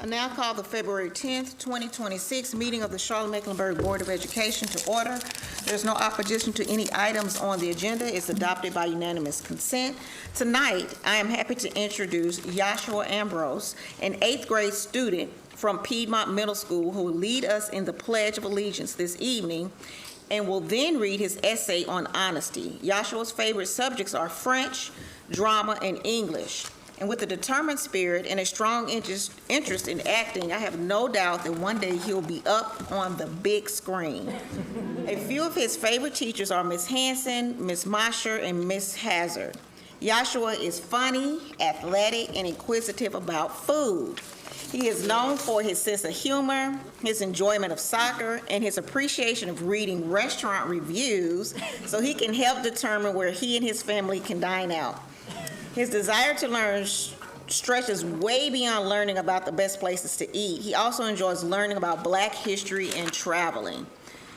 I now call the February 10th, 2026 meeting of the Charlotte-Mecklenburg Board of Education to order. There's no opposition to any items on the agenda. It's adopted by unanimous consent. Tonight, I am happy to introduce Joshua Ambrose, an 8th grade student from Piedmont Middle School who will lead us in the Pledge of Allegiance this evening and will then read his essay on honesty. Joshua's favorite subjects are French, drama, and English. And with a determined spirit and a strong interest in acting, I have no doubt that one day he'll be up on the big screen. A few of his favorite teachers are Miss Hanson, Miss Mosher, and Miss Hazard. Joshua is funny, athletic, and inquisitive about food. He is known for his sense of humor, his enjoyment of soccer, and his appreciation of reading restaurant reviews so he can help determine where he and his family can dine out. His desire to learn stretches way beyond learning about the best places to eat. He also enjoys learning about Black history and traveling.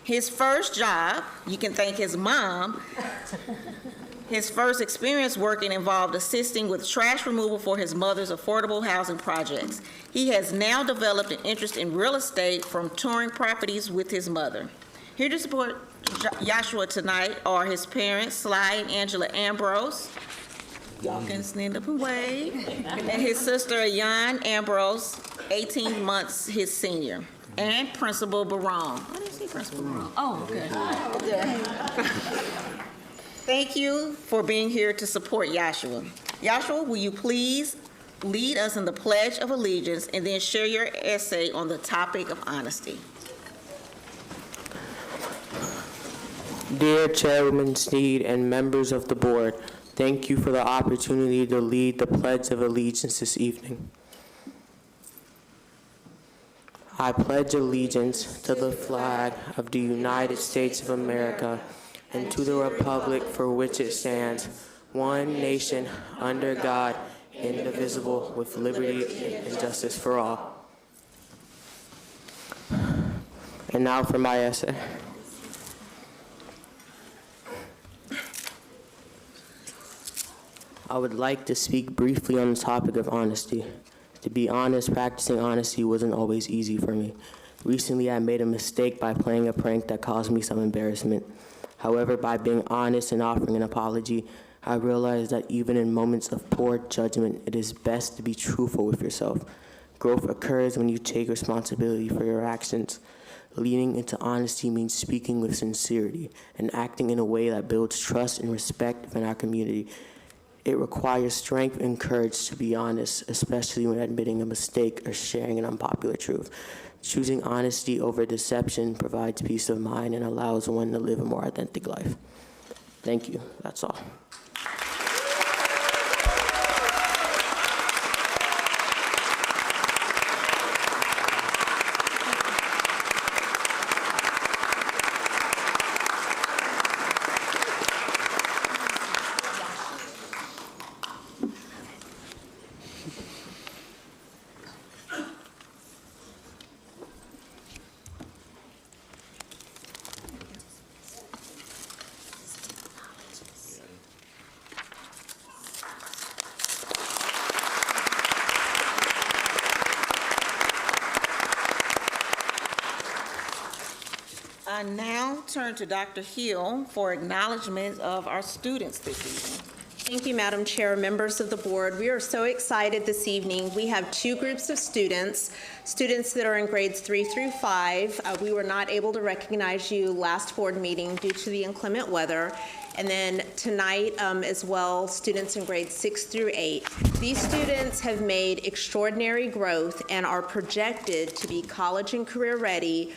His first job, you can thank his mom, his first experience working involved assisting with trash removal for his mother's affordable housing projects. He has now developed an interest in real estate from touring properties with his mother. Here to support Joshua tonight are his parents, Sly and Angela Ambrose. Y'all can stand up and wave. And his sister, Jan Ambrose, 18 months his senior. And Principal Barone. I didn't see Principal Barone. Oh, good. Thank you for being here to support Joshua. Joshua, will you please lead us in the Pledge of Allegiance and then share your essay on the topic of honesty? Dear Chairman Sneed and members of the board, thank you for the opportunity to lead the Pledge of Allegiance this evening. I pledge allegiance to the flag of the United States of America and to the republic for which it stands, one nation, under God, indivisible, with liberty and justice for all. And now for my essay. I would like to speak briefly on the topic of honesty. To be honest, practicing honesty wasn't always easy for me. Recently, I made a mistake by playing a prank that caused me some embarrassment. However, by being honest and offering an apology, I realized that even in moments of poor judgment, it is best to be truthful with yourself. Growth occurs when you take responsibility for your actions. Leaning into honesty means speaking with sincerity and acting in a way that builds trust and respect within our community. It requires strength and courage to be honest, especially when admitting a mistake or sharing an unpopular truth. Choosing honesty over deception provides peace of mind and allows one to live a more authentic life. Thank you. That's all. I now turn to Dr. Hill for acknowledgement of our students this evening. Thank you, Madam Chair, members of the board. We are so excited this evening. We have two groups of students that are in grades 3 through 5. We were not able to recognize you last board meeting due to the inclement weather. And then tonight as well, students in grades 6 through 8. These students have made extraordinary growth and are projected to be college and career ready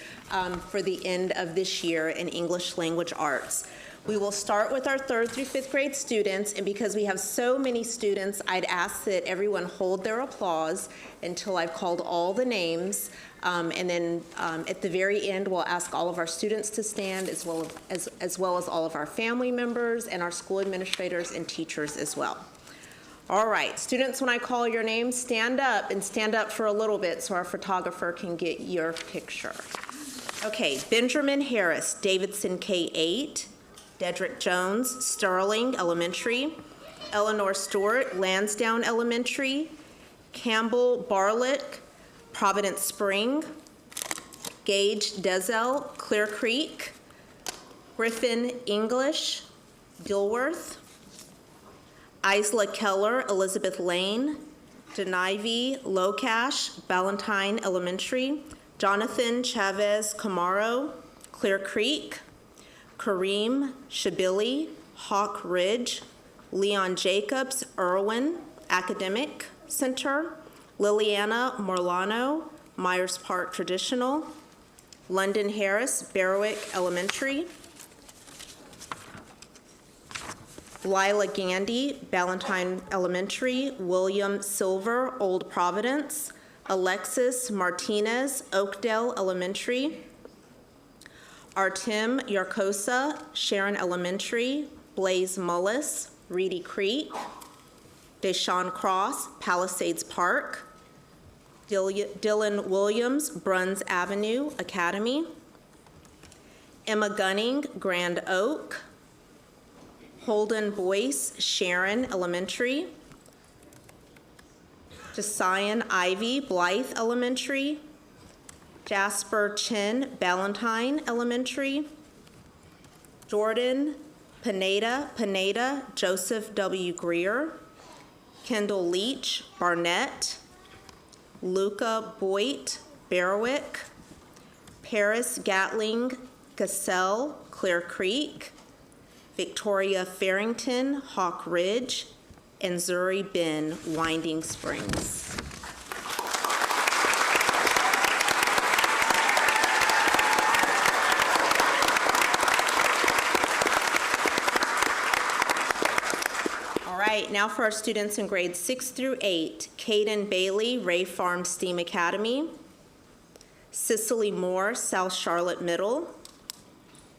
for the end of this year in English language arts. We will start with our 3rd through 5th grade students, and because we have so many students, I'd ask that everyone hold their applause until I've called all the names, and then at the very end, we'll ask all of our students to stand, as well as all of our family members and our school administrators and teachers as well. All right, students, when I call your name, stand up and stand up for a little bit so our photographer can get your picture. Okay, Benjamin Harris, Davidson K-8. Dedrick Jones, Sterling Elementary. Eleanor Stewart, Lansdowne Elementary. Campbell Barlick, Providence Spring, Gage Dezel, Clear Creek, Griffin English, Dilworth, Isla Keller, Elizabeth Lane, Denivy Locash, Ballantyne Elementary, Jonathan Chavez Camaro, Clear Creek, Kareem Shabili, Hawk Ridge, Leon Jacobs, Irwin Academic Center, Liliana Morlano, Myers Park Traditional, London Harris, Berwick Elementary, Lila Gandy, Ballantyne Elementary, William Silver, Old Providence, Alexis Martinez, Oakdale Elementary, Artem Yarkosa, Sharon Elementary, Blaze Mullis, Reedy Creek, Deshaun Cross, Palisades Park, Dylan Williams, Bruns Avenue Academy, Emma Gunning, Grand Oak, Holden Boyce, Sharon Elementary, Josiah Ivy, Blythe Elementary, Jasper Chin, Ballantyne Elementary, Jordan Pineda, Joseph W. Greer, Kendall Leach, Barnett, Luca Boyd, Berwick, Paris Gatling, Cassell, Clear Creek, Victoria Farrington, Hawk Ridge, and Zuri Bin, Winding Springs. All right, now for our students in grades 6 through 8, Caden Bailey, Ray Farm STEAM Academy, Cicely Moore, South Charlotte Middle,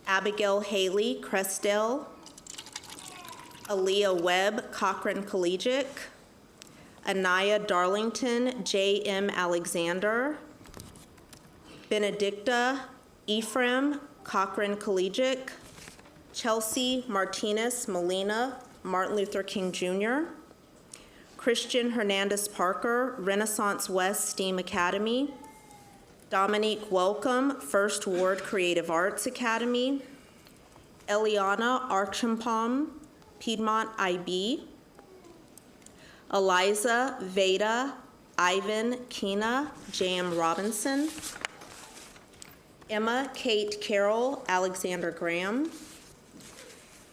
Abigail Haley, Crestdale, Aaliyah Webb, Cochran Collegiate, Anaya Darlington, J.M. Alexander, Benedicta Ephraim, Cochran Collegiate, Chelsea Martinez Molina, Martin Luther King Jr., Christian Hernandez Parker, Renaissance West STEAM Academy, Dominique Welcome, First Ward Creative Arts Academy, Eliana Archampom, Piedmont IB, Eliza Veda, Ivan Kina, J.M. Robinson, Emma Kate Carroll, Alexander Graham,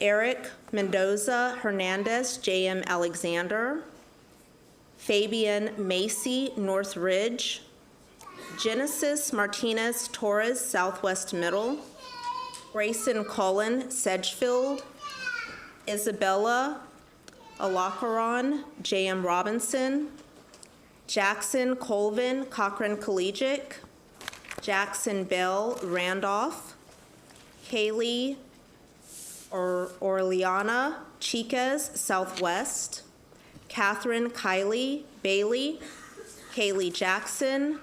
Eric Mendoza Hernandez, J.M. Alexander, Fabian Macy, North Ridge, Genesis Martinez Torres, Southwest Middle, Grayson Cullen, Sedgefield, Isabella Alacaron, J.M. Robinson, Jackson Colvin, Cochran Collegiate, Jackson Bell, Randolph, Kaylee Orleana Chiquez, Southwest, Catherine Kylie Bailey, Kaylee Jackson,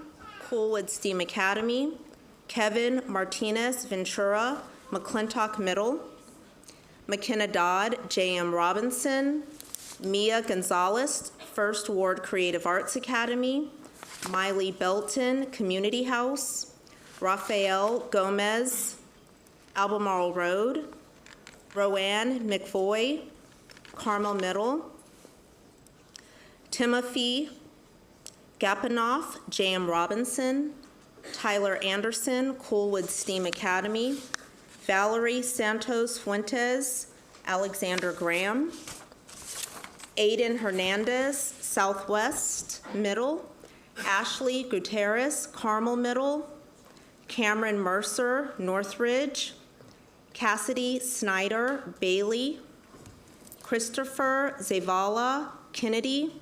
Coolwood STEAM Academy, Kevin Martinez Ventura, McClintock Middle, McKenna Dodd, J.M. Robinson, Mia Gonzalez, First Ward Creative Arts Academy, Miley Belton, Community House, Rafael Gomez, Albemarle Road, Roanne McFoy, Carmel Middle, Timothy Gapanoff, J.M. Robinson, Tyler Anderson, Coolwood STEAM Academy, Valerie Santos Fuentes, Alexander Graham, Aiden Hernandez, Southwest Middle, Ashley Gutierrez, Carmel Middle, Cameron Mercer, Northridge, Cassidy Snyder, Bailey, Christopher Zavala, Kennedy,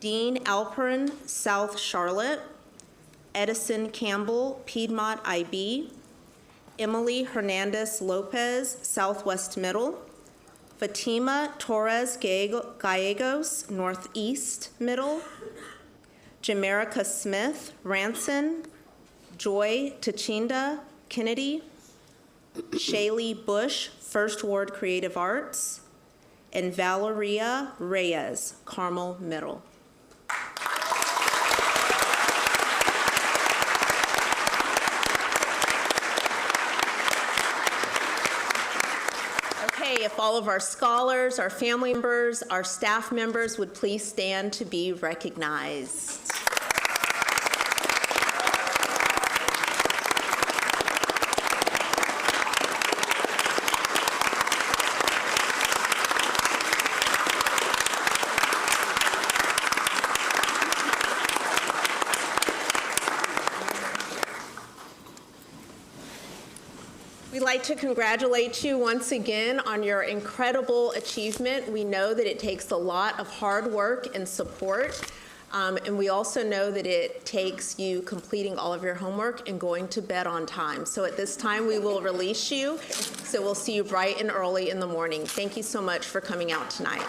Dean Alperin, South Charlotte, Edison Campbell, Piedmont IB, Emily Hernandez Lopez, Southwest Middle, Fatima Torres Gallegos, Northeast Middle, Jamerica Smith, Ranson, Joy Tachinda, Kennedy, Shaylee Bush, First Ward Creative Arts, and Valeria Reyes, Carmel Middle. if all of our scholars, our family members, our staff members would please stand to be recognized. We'd like to congratulate you once again on your incredible achievement. We know that it takes a lot of hard work and support, and we also know that it takes you completing all of your homework and going to bed on time. So at this time, we will release you, so we'll see you bright and early in the morning. Thank you so much for coming out tonight.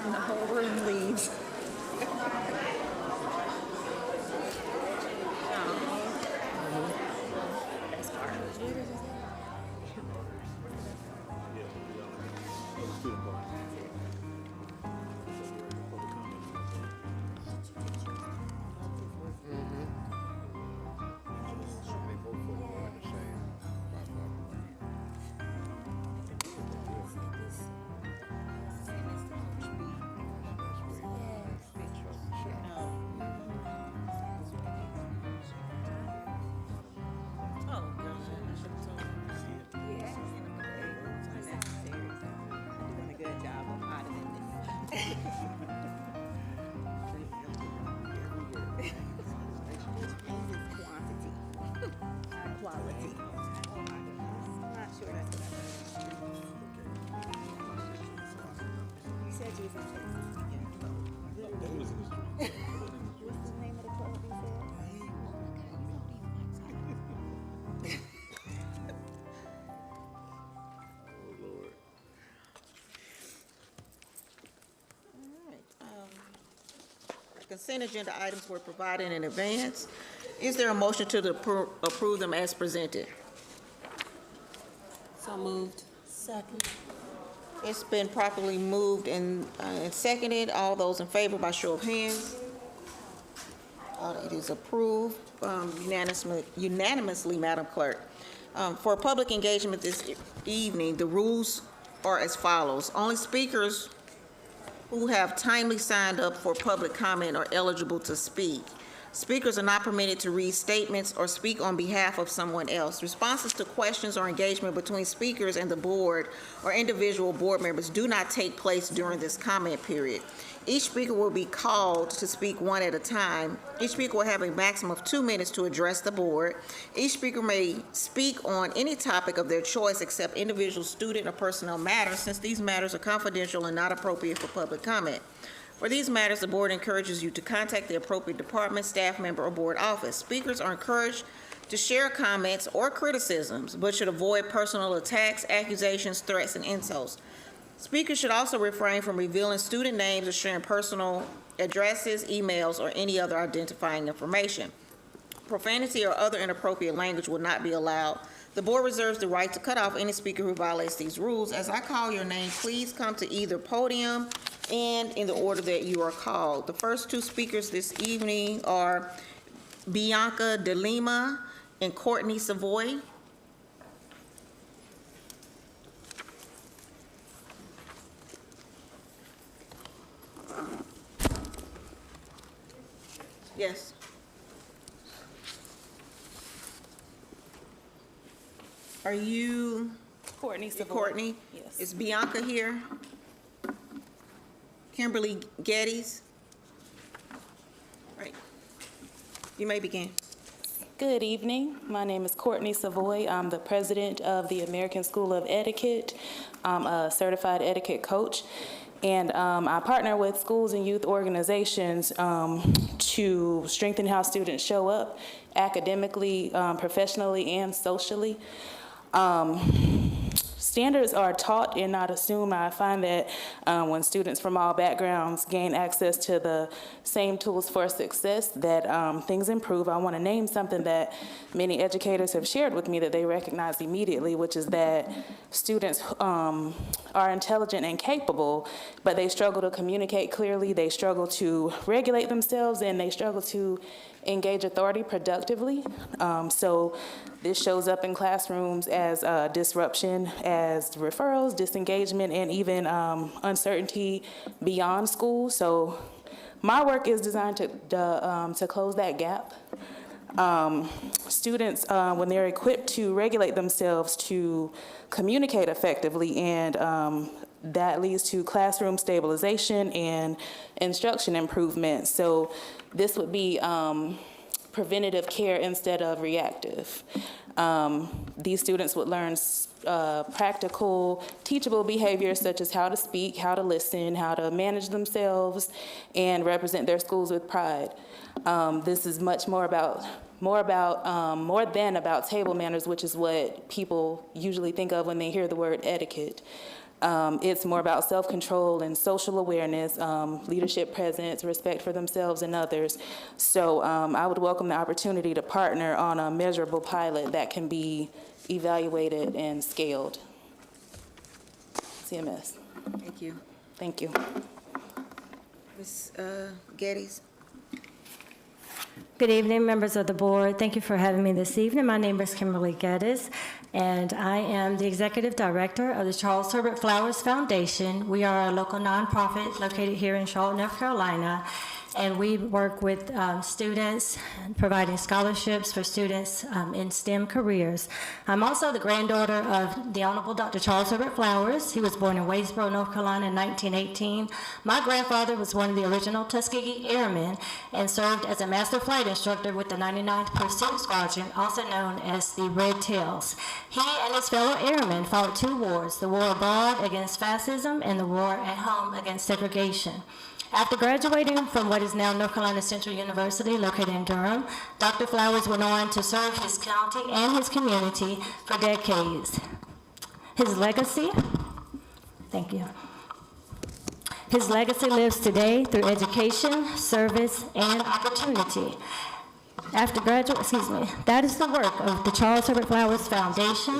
And the whole room leaves. Consent agenda items were provided in advance. Is there a motion to approve them as presented? So moved. Second. It's been properly moved and seconded. All those in favor by show of hands. It is approved unanimously, Madam Clerk. For public engagement this evening, the rules are as follows. Only speakers who have timely signed up for public comment are eligible to speak. Speakers are not permitted to read statements or speak on behalf of someone else. Responses to questions or engagement between speakers and the board or individual board members do not take place during this comment period. Each speaker will be called to speak one at a time. Each speaker will have a maximum of 2 minutes to address the board. Each speaker may speak on any topic of their choice except individual student or personnel matters, since these matters are confidential and not appropriate for public comment. For these matters, the board encourages you to contact the appropriate department, staff member, or board office. Speakers are encouraged to share comments or criticisms, but should avoid personal attacks, accusations, threats, and insults. Speakers should also refrain from revealing student names or sharing personal addresses, emails, or any other identifying information. Profanity or other inappropriate language will not be allowed. The board reserves the right to cut off any speaker who violates these rules. As I call your name, please come to either podium and in the order that you are called. The first two speakers this evening are Bianca De Lima and Courtney Savoy. Yes. Are you Courtney Savoy. Courtney? Yes. Is Bianca here? Kimberly Geddes? Right. You may begin. Good evening. My name is Courtney Savoy. I'm the president of the American School of Etiquette. I'm a certified etiquette coach. And I partner with schools and youth organizations to strengthen how students show up academically, professionally, and socially. Standards are taught and not assumed. I find that when students from all backgrounds gain access to the same tools for success, that things improve. I want to name something that many educators have shared with me that they recognize immediately, which is that students are intelligent and capable, but they struggle to communicate clearly, they struggle to regulate themselves, and they struggle to engage authority productively. So this shows up in classrooms as disruption, as referrals, disengagement, and even uncertainty beyond school. So my work is designed to close that gap. Students, when they're equipped to regulate themselves to communicate effectively, and that leads to classroom stabilization and instruction improvement. So this would be preventative care instead of reactive. These students would learn practical, teachable behaviors such as how to speak, how to listen, how to manage themselves, and represent their schools with pride. This is much more than about table manners, which is what people usually think of when they hear the word etiquette. It's more about self-control and social awareness, leadership presence, respect for themselves and others. So I would welcome the opportunity to partner on a measurable pilot that can be evaluated and scaled. CMS. Thank you. Thank you. Ms. Geddes? Good evening, members of the board. Thank you for having me this evening. My name is Kimberly Geddes, and I am the executive director of the Charles Herbert Flowers Foundation. We are a local nonprofit located here in Charlotte, North Carolina, and we work with students, providing scholarships for students in STEM careers. I'm also the granddaughter of the Honorable Dr. Charles Herbert Flowers. He was born in Wadesboro, North Carolina in 1918. My grandfather was one of the original Tuskegee Airmen and served as a master flight instructor with the 99th Pursuit Squadron, also known as the Red Tails. He and his fellow airmen fought two wars, the war abroad against fascism and the war at home against segregation. After graduating from what is now North Carolina Central University, located in Durham, Dr. Flowers went on to serve his county and his community for decades. His legacy, thank you. His legacy lives today through education, service, and opportunity. After that is the work of the Charles Herbert Flowers Foundation.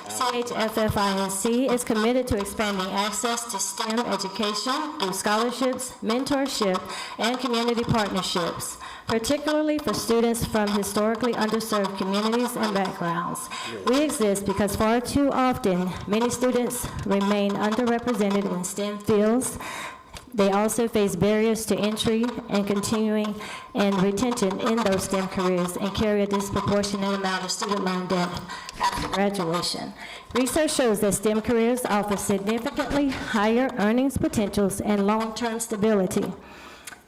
CHFFINC is committed to expanding access to STEM education through scholarships, mentorship, and community partnerships, particularly for students from historically underserved communities and backgrounds. We exist because far too often, many students remain underrepresented in STEM fields. They also face barriers to entry and continuing and retention in those STEM careers and carry a disproportionate amount of student loan debt after graduation. Research shows that STEM careers offer significantly higher earnings potentials and long-term stability.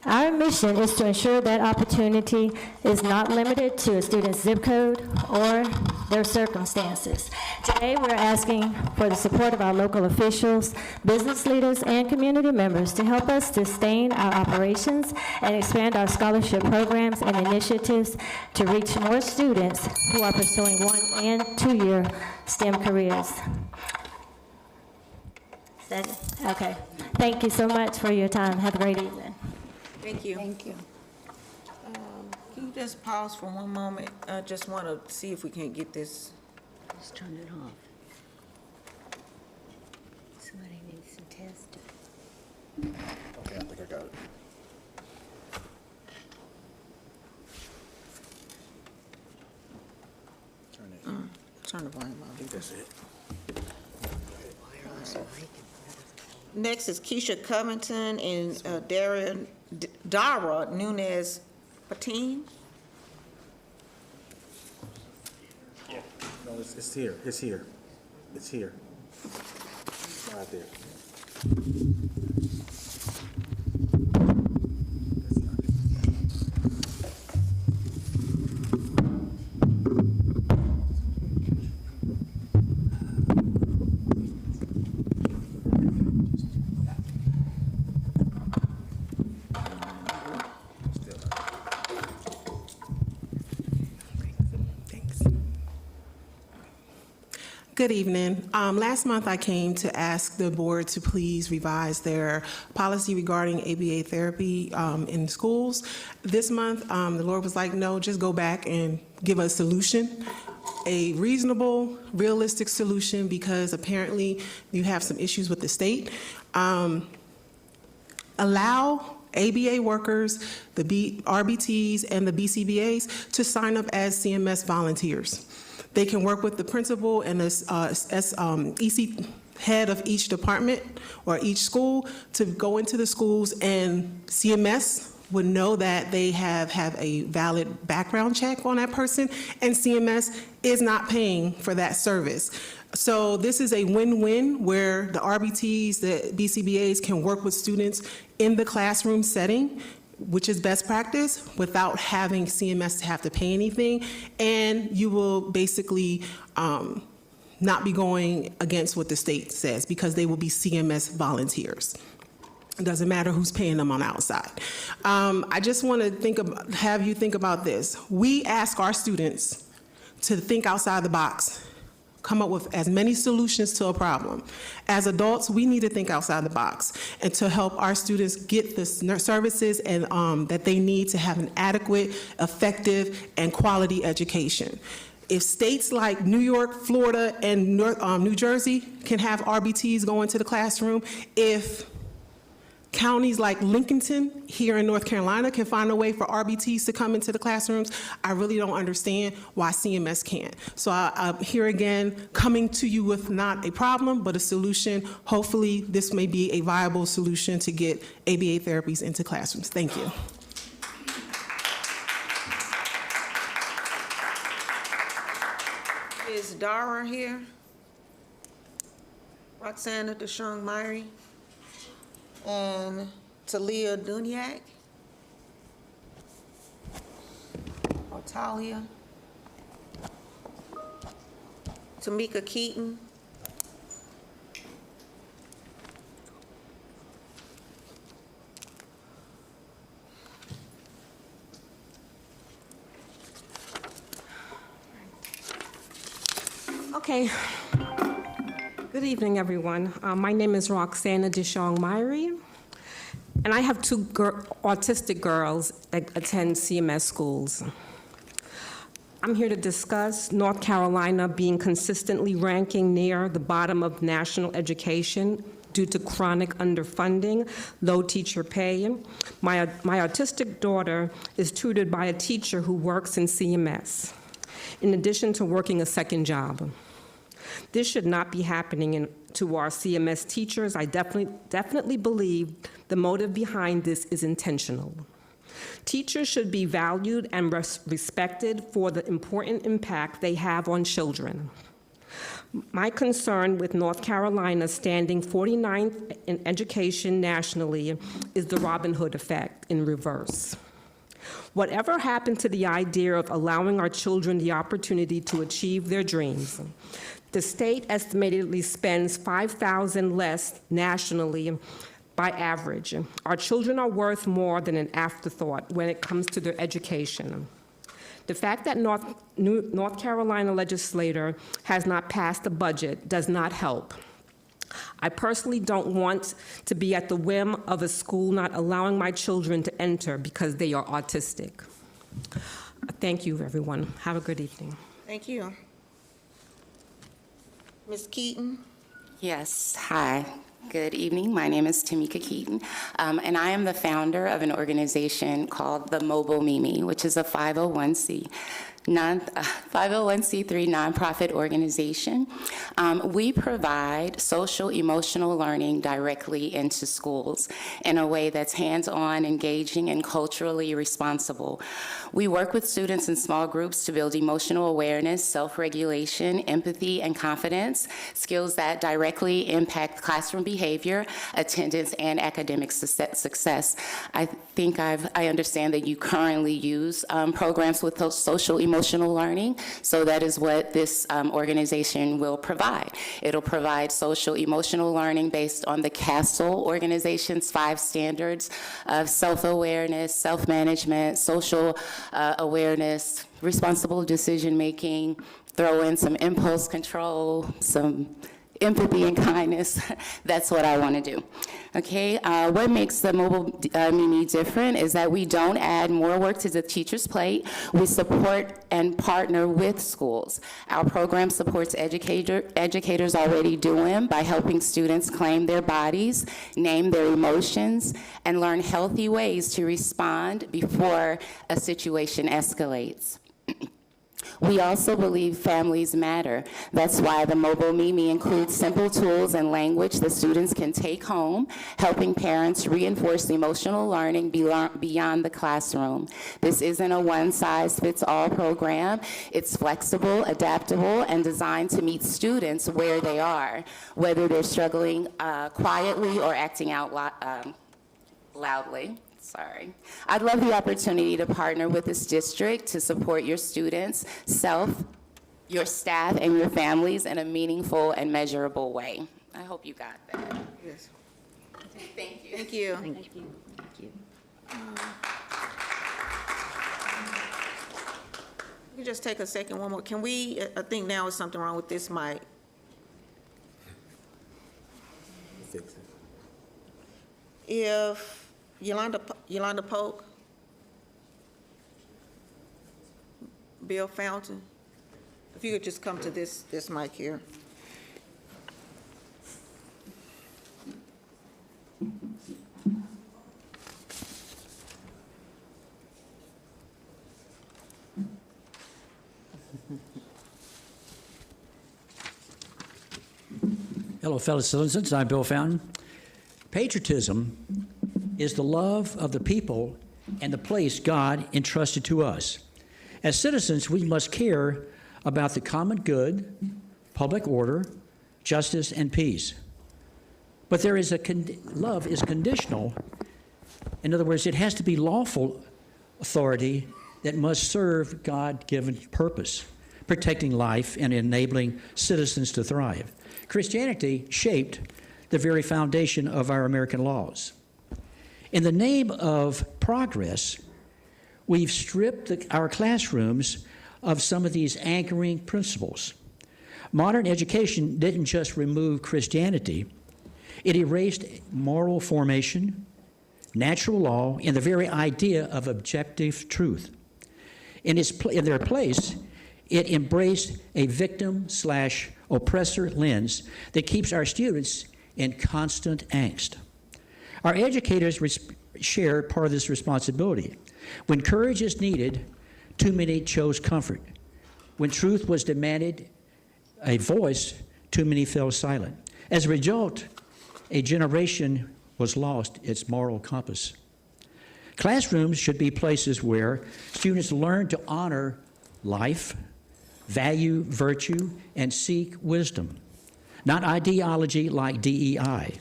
Our mission is to ensure that opportunity is not limited to a student's zip code or their circumstances. Today, we're asking for the support of our local officials, business leaders, and community members to help us sustain our operations and expand our scholarship programs and initiatives to reach more students who are pursuing 1- and 2-year STEM careers. Okay. Thank you so much for your time. Have a great evening. Thank you. Thank you. Can you just pause for one moment? I just want to see if we can get this. Just turn it off. Somebody needs to test it. Okay, I think I got it. Turn it. Turn the volume I off. think that's it. Next is Keisha Covington and Dara Nunez Patin. Yeah. No, it's here. It's here. It's here. It's right there. Good evening. Last month I came to ask the board to please revise their policy regarding ABA therapy in schools. This month, the Lord was like, no, just go back and give a solution, a reasonable, realistic solution, because apparently you have some issues with the state. Allow ABA workers, the RBTs, and the BCBAs to sign up as CMS volunteers. They can work with the principal and the EC head of each department or each school to go into the schools, and CMS would know that they have a valid background check on that person, and CMS is not paying for that service. So this is a win-win where the RBTs, the BCBAs can work with students in the classroom setting, which is best practice, without having CMS to have to pay anything, and you will basically not be going against what the state says because they will be CMS volunteers. It doesn't matter who's paying them on the outside. I just want to have you think about this. We ask our students to think outside the box, come up with as many solutions to a problem. As adults, we need to think outside the box and to help our students get the services and that they need to have an adequate, effective, and quality education. If states like New York, Florida, and New Jersey can have RBTs go into the classroom, if counties like Lincoln here in North Carolina can find a way for RBTs to come into the classrooms, I really don't understand why CMS can't. So I'm here again, coming to you with not a problem, but a solution. Hopefully, this may be a viable solution to get ABA therapies into classrooms. Thank you. Is Dara here? Roxana DeShong-Myrie? And Talia Duniak? Or Talia? Tamika Keaton? Okay. Good evening, everyone. My name is Roxana DeShong-Myrie, and I have two autistic girls that attend CMS schools. I'm here to discuss North Carolina being consistently ranking near the bottom of national education due to chronic underfunding, low teacher pay. My autistic daughter is tutored by a teacher who works in CMS, in addition to working a second job. This should not be happening to our CMS teachers. I definitely believe the motive behind this is intentional. Teachers should be valued and respected for the important impact they have on children. My concern with North Carolina standing 49th in education nationally is the Robin Hood effect in reverse. Whatever happened to the idea of allowing our children the opportunity to achieve their dreams? The state estimatedly spends $5,000 less nationally by average. Our children are worth more than an afterthought when it comes to their education. The fact that North Carolina legislator has not passed a budget does not help. I personally don't want to be at the whim of a school not allowing my children to enter because they are autistic. Thank you, everyone. Have a good evening. Thank you. Ms. Keaton? Yes, hi. Good evening. My name is Tamika Keaton, and I am the founder of an organization called the Mobile Mimi, which is a 501c3 nonprofit organization. We provide social emotional learning directly into schools in a way that's hands-on, engaging, and culturally responsible. We work with students in small groups to build emotional awareness, self-regulation, empathy, and confidence, skills that directly impact classroom behavior, attendance, and academic success. I think I understand that you currently use programs with social emotional learning, so that is what this organization will provide. It'll provide social emotional learning based on the CASEL organization's 5 standards of self-awareness, self-management, social awareness, responsible decision-making, throw in some impulse control, some empathy and kindness. That's what I want to do. Okay, what makes the mobile Mimi different is that we don't add more work to the teacher's plate. We support and partner with schools. Our program supports educators already doing by helping students claim their bodies, name their emotions, and learn healthy ways to respond before a situation escalates. We also believe families matter. That's why the Mobile Mimi includes simple tools and language that students can take home, helping parents reinforce emotional learning beyond the classroom. This isn't a one-size-fits-all program. It's flexible, adaptable, and designed to meet students where they are, whether they're struggling quietly or acting out loudly. Sorry. I'd love the opportunity to partner with this district to support your students, your staff, and your families in a meaningful and measurable way. I hope you got that. Yes. Thank you. Thank you. Thank you. Thank you. You just take a second, one more. Can we, I think now is something wrong with this mic. Fix it. If Yolanda Polk, Bill Fountain, if you could just come to this mic here. Hello, fellow citizens. I'm Bill Fountain. Patriotism is the love of the people and the place God entrusted to us. As citizens, we must care about the common good, public order, justice, and peace. But there is love is conditional. In other words, it has to be lawful authority that must serve God-given purpose, protecting life and enabling citizens to thrive. Christianity shaped the very foundation of our American laws. In the name of progress, we've stripped our classrooms of some of these anchoring principles. Modern education didn't just remove Christianity, it erased moral formation, natural law, and the very idea of objective truth. In their place, it embraced a victim/oppressor lens that keeps our students in constant angst. Our educators share part of this responsibility. When courage is needed, too many chose comfort. When truth was demanded a voice, too many fell silent. As a result, a generation was lost its moral compass. Classrooms should be places where students learn to honor life, value virtue, and seek wisdom, not ideology like DEI.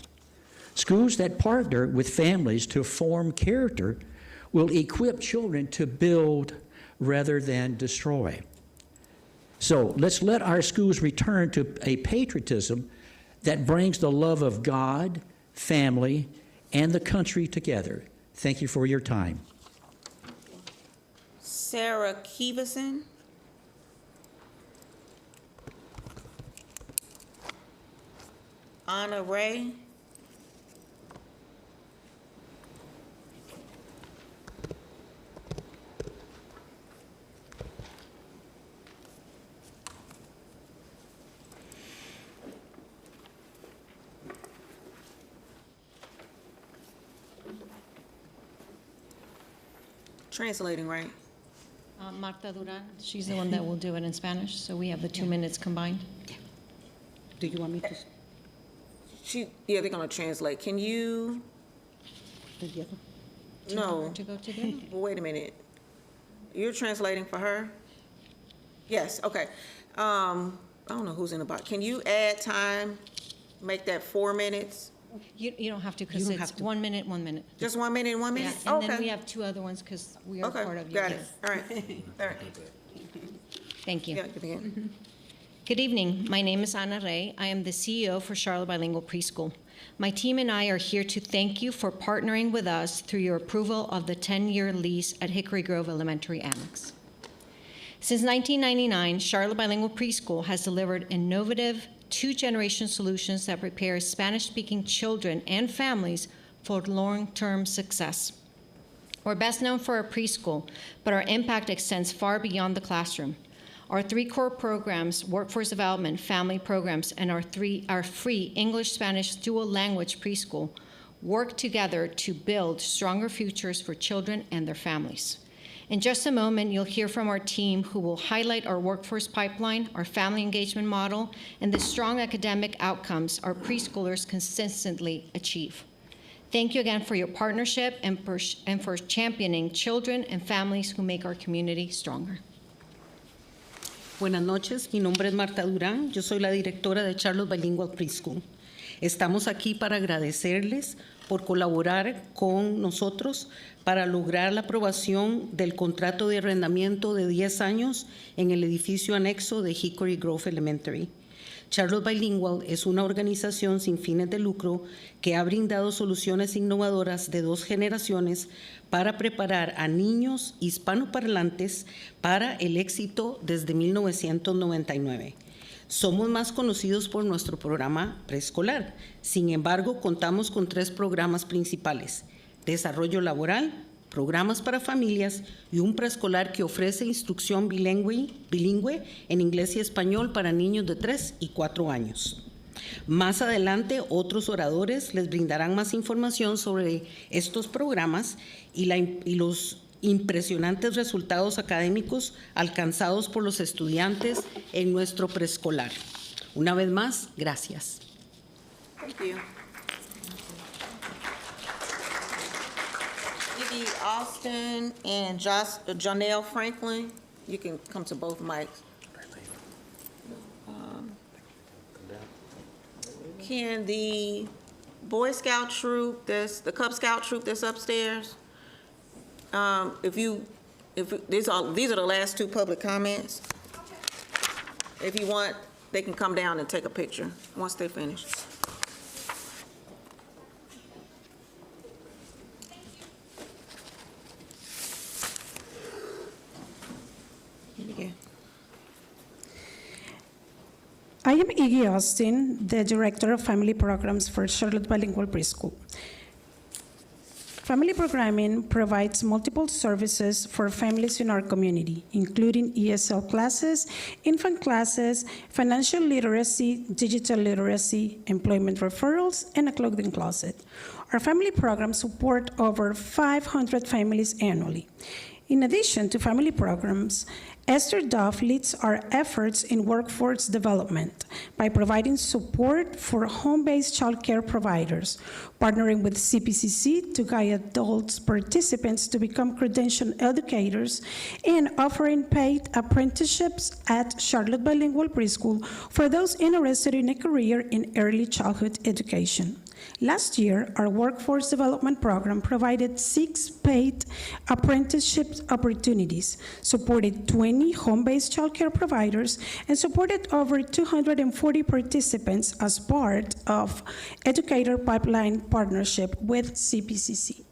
Schools that partner with families to form character will equip children to build rather than destroy. So let's let our schools return to a patriotism that brings the love of God, family, and the country together. Thank you for your time. Sarah Keeverson. Anna Ray. Translating, right? Marta Duran, she's the one that will do it in Spanish, so we have the 2 minutes combined. Do you want me to? Yeah, they're gonna translate. Can you? No. To go together? Well, wait a minute. You're translating for her? Yes, okay. I don't know who's in the box. Can you add time, make that 4 minutes? You don't have to, because it's 1 minute, 1 minute. Just 1 minute and 1 minute? Yeah, and then Okay. we have 2 other ones, because we are part of Okay, your got it. group. All right, all right. Thank you. Yeah, good again. Good evening. My name is Ana Ray. I am the CEO for Charlotte Bilingual Preschool. My team and I are here to thank you for partnering with us through your approval of the 10-year lease at Hickory Grove Elementary Annex. Since 1999, Charlotte Bilingual Preschool has delivered innovative, two-generation solutions that prepare Spanish-speaking children and families for long-term success. We're best known for our preschool, but our impact extends far beyond the classroom. Our three core programs, workforce development, family programs, and our free English-Spanish dual language preschool work together to build stronger futures for children and their families. In just a moment, you'll hear from our team who will highlight our workforce pipeline, our family engagement model, and the strong academic outcomes our preschoolers consistently achieve. Thank you again for your partnership and for championing children and families who make our community stronger. Buenas noches, mi nombre es Marta Durán, yo soy la directora de Charlotte Bilingual Preschool. Estamos aquí para agradecerles por colaborar con nosotros para lograr la aprobación del contrato de arrendamiento de 10 años en el edificio anexo de Hickory Grove Elementary. Charlotte Bilingual es una organización sin fines de lucro que ha brindado soluciones innovadoras de 2 generaciones para preparar a niños hispanoparlantes para el éxito desde 1999. Somos más conocidos por nuestro programa preescolar. Sin embargo, contamos con 3 programas principales: desarrollo laboral, programas para familias y un preescolar que ofrece instrucción bilingüe en inglés y español para niños de 3 y 4 años. Más adelante, otros oradores les brindarán más información sobre estos programas y los impresionantes resultados académicos alcanzados por los estudiantes en nuestro preescolar. Una vez más, gracias. Thank you. Iggy Austin and Janelle Franklin, you can come to both mics. Can the Boy Scout troop, the Cub Scout troop that's upstairs, these are the last 2 public comments. If you want, they can come down and take a picture once they finish. I am Iggy Austin, the Director of Family Programs for Charlotte Bilingual Preschool. Family programming provides multiple services for families in our community, including ESL classes, infant classes, financial literacy, digital literacy, employment referrals, and a clothing closet. Our family programs support over 500 families annually. In addition to family programs, Esther Duff leads our efforts in workforce development by providing support for home-based childcare providers, partnering with CPCC to guide adult participants to become credentialed educators, and offering paid apprenticeships at Charlotte Bilingual Preschool for those interested in a career in early childhood education. Last year, our workforce development program provided 6 paid apprenticeship opportunities, supported 20 home-based childcare providers, and supported over 240 participants as part of Educator Pipeline Partnership with CPCC.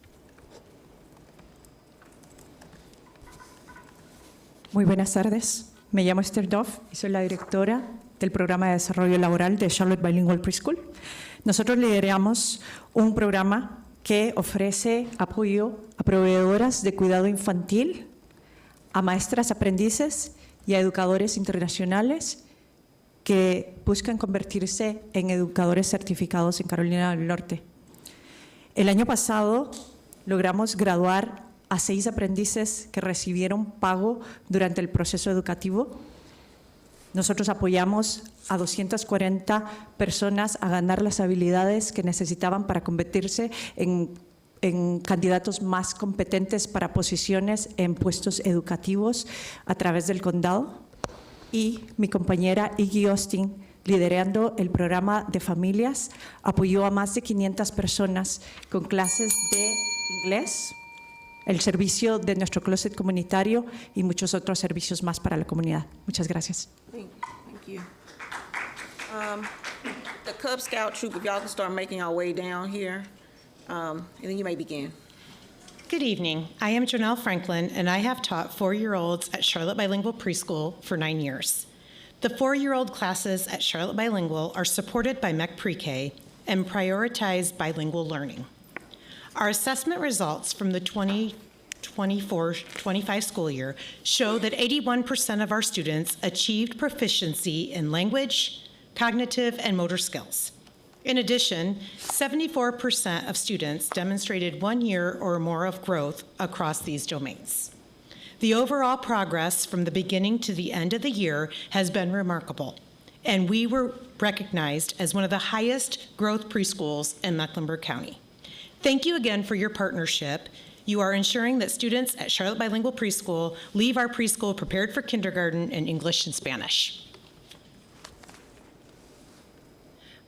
Muy buenas tardes. Me llamo Esther Duff y soy la directora del Programa de Desarrollo Laboral de Charlotte Bilingual Preschool. Nosotros lideramos un programa que ofrece apoyo a proveedoras de cuidado infantil, a maestras aprendices y a educadores internacionales que buscan convertirse en educadores certificados en Carolina del Norte. El año pasado logramos graduar a 6 aprendices que recibieron pago durante el proceso educativo. Nosotros apoyamos a 240 personas a ganar las habilidades que necesitaban para convertirse en candidatos más competentes para posiciones en puestos educativos a través del condado. Y mi compañera Iggy Austin, liderando el programa de familias, apoyó a más de 500 personas con clases de inglés, el servicio de nuestro closet comunitario y muchos otros servicios más para la comunidad. Muchas gracias. Thank you. The Cub Scout troop, if y'all can start making our way down here, and then you may begin. Good evening. I am Janelle Franklin, and I have taught 4-year-olds at Charlotte Bilingual Preschool for 9 years. The 4-year-old classes at Charlotte Bilingual are supported by MEC Pre-K and prioritize bilingual learning. Our assessment results from the 2024-25 school year show that 81% of our students achieved proficiency in language, cognitive, and motor skills. In addition, 74% of students demonstrated 1 year or more of growth across these domains. The overall progress from the beginning to the end of the year has been remarkable, and we were recognized as one of the highest growth preschools in Mecklenburg County. Thank you again for your partnership. You are ensuring that students at Charlotte Bilingual Preschool leave our preschool prepared for kindergarten in English and Spanish.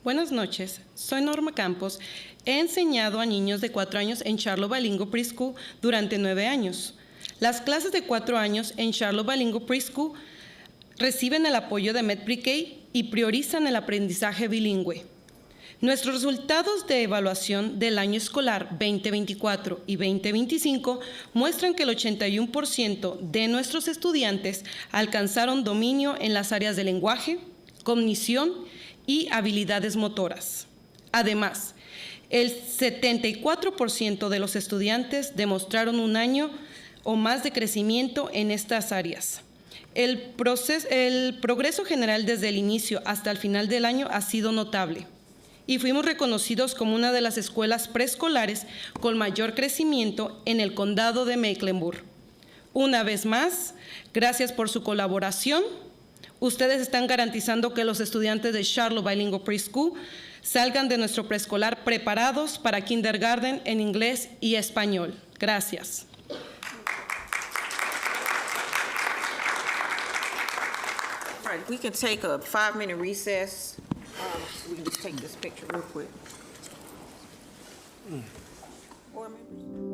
Buenas noches, soy Norma Campos. He enseñado a niños de 4 años en Charlotte Bilingual Preschool durante 9 años. Las clases de 4 años en Charlotte Bilingual Preschool reciben el apoyo de MEC Pre-K y priorizan el aprendizaje bilingüe. Nuestros resultados de evaluación del año escolar 2024 y 2025 muestran que el 81% de nuestros estudiantes alcanzaron dominio en las áreas de lenguaje, cognición y habilidades motoras. Además, el 74% de los estudiantes demostraron 1 año o más de crecimiento en estas áreas. El progreso general desde el inicio hasta el final del año ha sido notable y fuimos reconocidos como una de las escuelas preescolares con mayor crecimiento en el condado de Mecklenburg. Una vez más, gracias por su colaboración. Ustedes están garantizando que los estudiantes de Charlotte Bilingual Preschool salgan de nuestro preescolar preparados para kindergarten en inglés y español. Gracias. All right, we can take a 5-minute recess. So we can just take this picture real quick. Board members?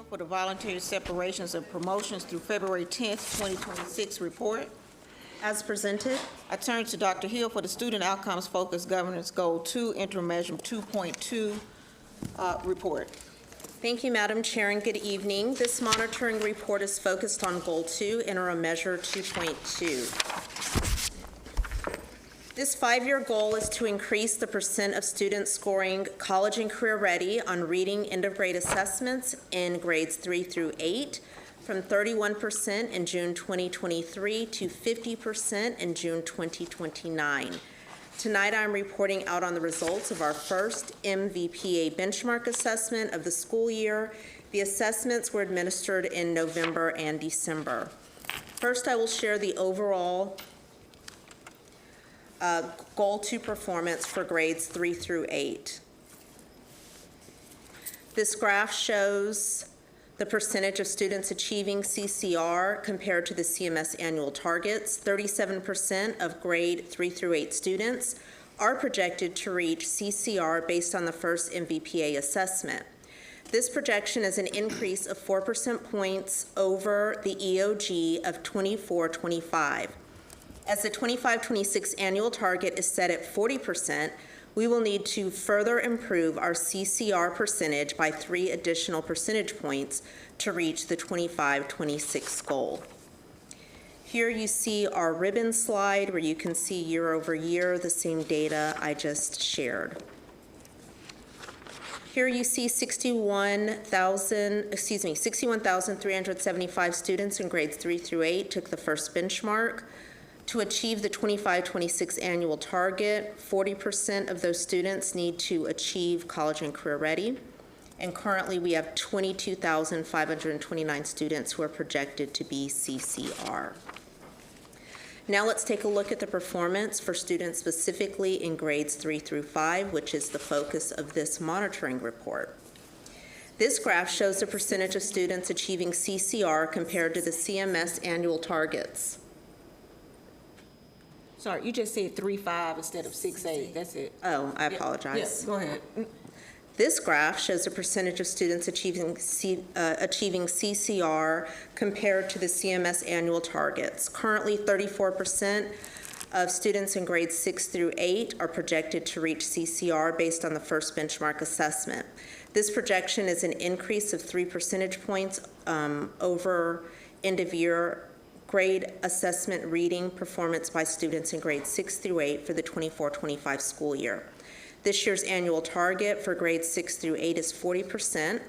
For the voluntary separations and promotions through February 10th, 2026 report. As presented. I turn to Dr. Hill for the Student Outcomes Focused Governance Goal 2 Interim Measure 2.2 report. Thank you, Madam Chair, and good evening. This monitoring report is focused on Goal 2, Interim Measure 2.2. This 5-year goal is to increase the percent of students scoring college and career ready on reading end-of-grade assessments in grades 3 through 8 from 31% in June 2023 to 50% in June 2029. Tonight, I'm reporting out on the results of our first MVPA benchmark assessment of the school year. The assessments were administered in November and December. First, I will share the overall Goal 2 performance for grades 3 through 8. This graph shows the percentage of students achieving CCR compared to the CMS annual targets. 37% of grade 3 through 8 students are projected to reach CCR based on the first MVPA assessment. This projection is an increase of 4% points over the EOG of 24-25. As the 25-26 annual target is set at 40%, we will need to further improve our CCR percentage by 3 additional percentage points to reach the 25-26 goal. Here you see our ribbon slide where you can see year over year the same data I just shared. Here you see 61,375 students in grades 3 through 8 took the first benchmark. To achieve the 25-26 annual target, 40% of those students need to achieve college and career ready. And currently we have 22,529 students who are projected to be CCR. Now let's take a look at the performance for students specifically in grades 3 through 5, which is the focus of this monitoring report. This graph shows the percentage of students achieving CCR compared to the CMS annual targets. Sorry, you just said 3.5 instead of 6.8. That's it. Oh, I apologize. Yes, go ahead. This graph shows the percentage of students achieving CCR compared to the CMS annual targets. Currently, 34% of students in grades 6 through 8 are projected to reach CCR based on the first benchmark assessment. This projection is an increase of 3 percentage points over end-of-year grade assessment reading performance by students in grades 6 through 8 for the 24-25 school year. This year's annual target for grades 6 through 8 is 40%.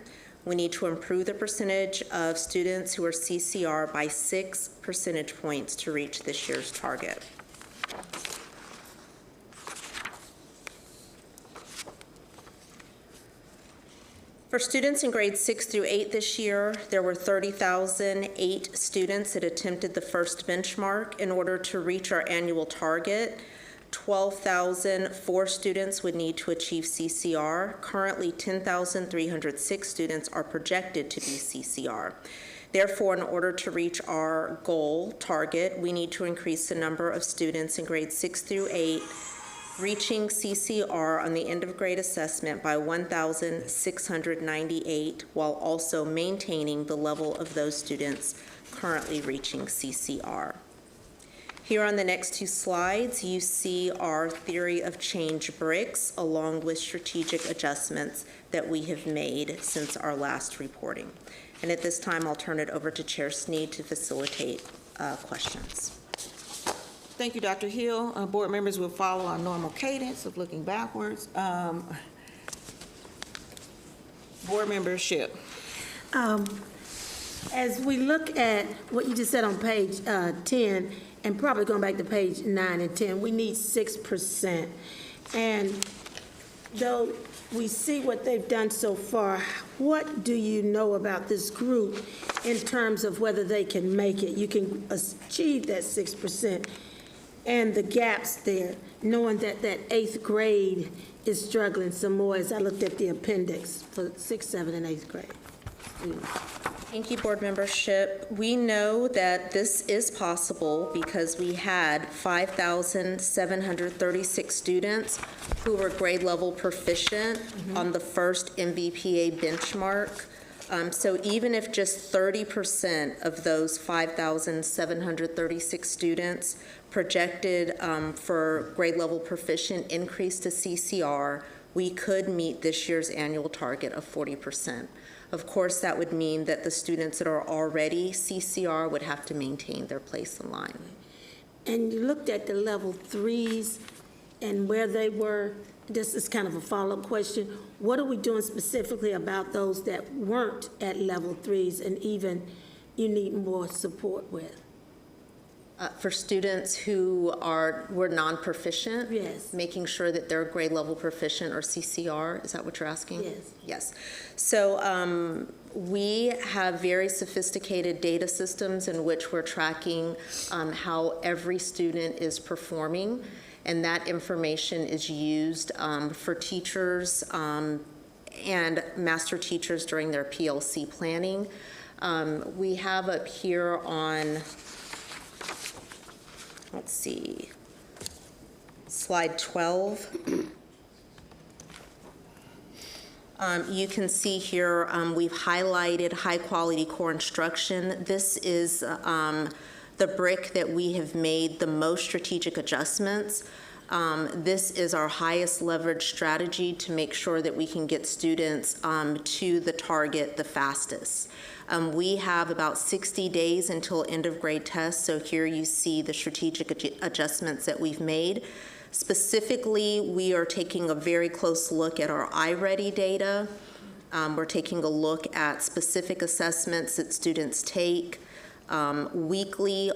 We need to improve the percentage of students who are CCR by 6 percentage points to reach this year's target. For students in grades 6 through 8 this year, there were 30,008 students that attempted the first benchmark. In order to reach our annual target, 12,004 students would need to achieve CCR. Currently, 10,306 students are projected to be CCR. Therefore, in order to reach our goal target, we need to increase the number of students in grades 6 through 8 reaching CCR on the end of grade assessment by 1,698, while also maintaining the level of those students currently reaching CCR. Here on the next 2 slides, you see our theory of change bricks along with strategic adjustments that we have made since our last reporting. And at this time, I'll turn it over to Chair Sneed to facilitate questions. Thank you, Dr. Hill. Board members will follow our normal cadence of looking backwards. Board membership. As we look at what you just said on page 10, and probably going back to page 9 and 10, we need 6%. And though we see what they've done so far, what do you know about this group in terms of whether they can make it? You can achieve that 6%. And the gaps there, knowing that that 8th grade is struggling some more as I looked at the appendix for 6th, 7th, and 8th grade students. Thank you, board membership. We know that this is possible because we had 5,736 students who were grade level proficient on the first MVPA benchmark So even if just 30% of those 5,736 students projected for grade level proficient increase to CCR, we could meet this year's annual target of 40%. Of course, that would mean that the students that are already CCR would have to maintain their place in line. And you looked at the level threes and where they were. This is kind of a follow-up question. What are we doing specifically about those that weren't at level threes and even you need more support with? For students who were non-proficient? Yes. Making sure that they're grade level proficient or CCR, is that what you're asking? Yes. Yes. So we have very sophisticated data systems in which we're tracking how every student is performing, and that information is used for teachers and master teachers during their PLC planning. We have up here on, let's see, slide 12. You can see here we've highlighted high-quality core instruction. This is the brick that we have made the most strategic adjustments. This is our highest leverage strategy to make sure that we can get students to the target the fastest. We have about 60 days until end of grade tests, so here you see the strategic adjustments that we've made. Specifically, we are taking a very close look at our iReady data. We're taking a look at specific assessments that students take. Weekly,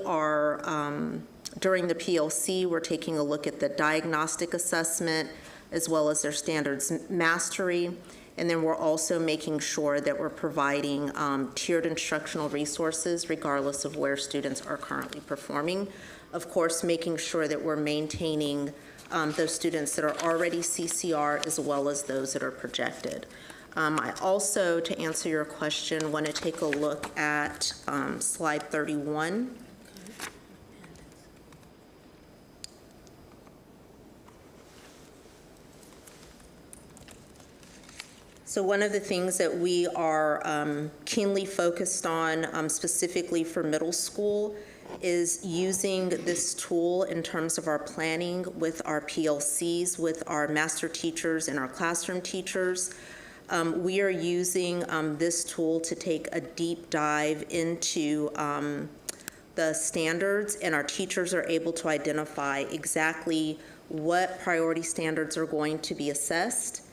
during the PLC, we're taking a look at the diagnostic assessment as well as their standards mastery. And then we're also making sure that we're providing tiered instructional resources regardless of where students are currently performing. Of course, making sure that we're maintaining those students that are already CCR as well as those that are projected. I also, to answer your question, want to take a look at slide 31. So one of the things that we are keenly focused on specifically for middle school is using this tool in terms of our planning with our PLCs, with our master teachers and our classroom teachers. We are using this tool to take a deep dive into the standards, and our teachers are able to identify exactly what priority standards are going to be assessed.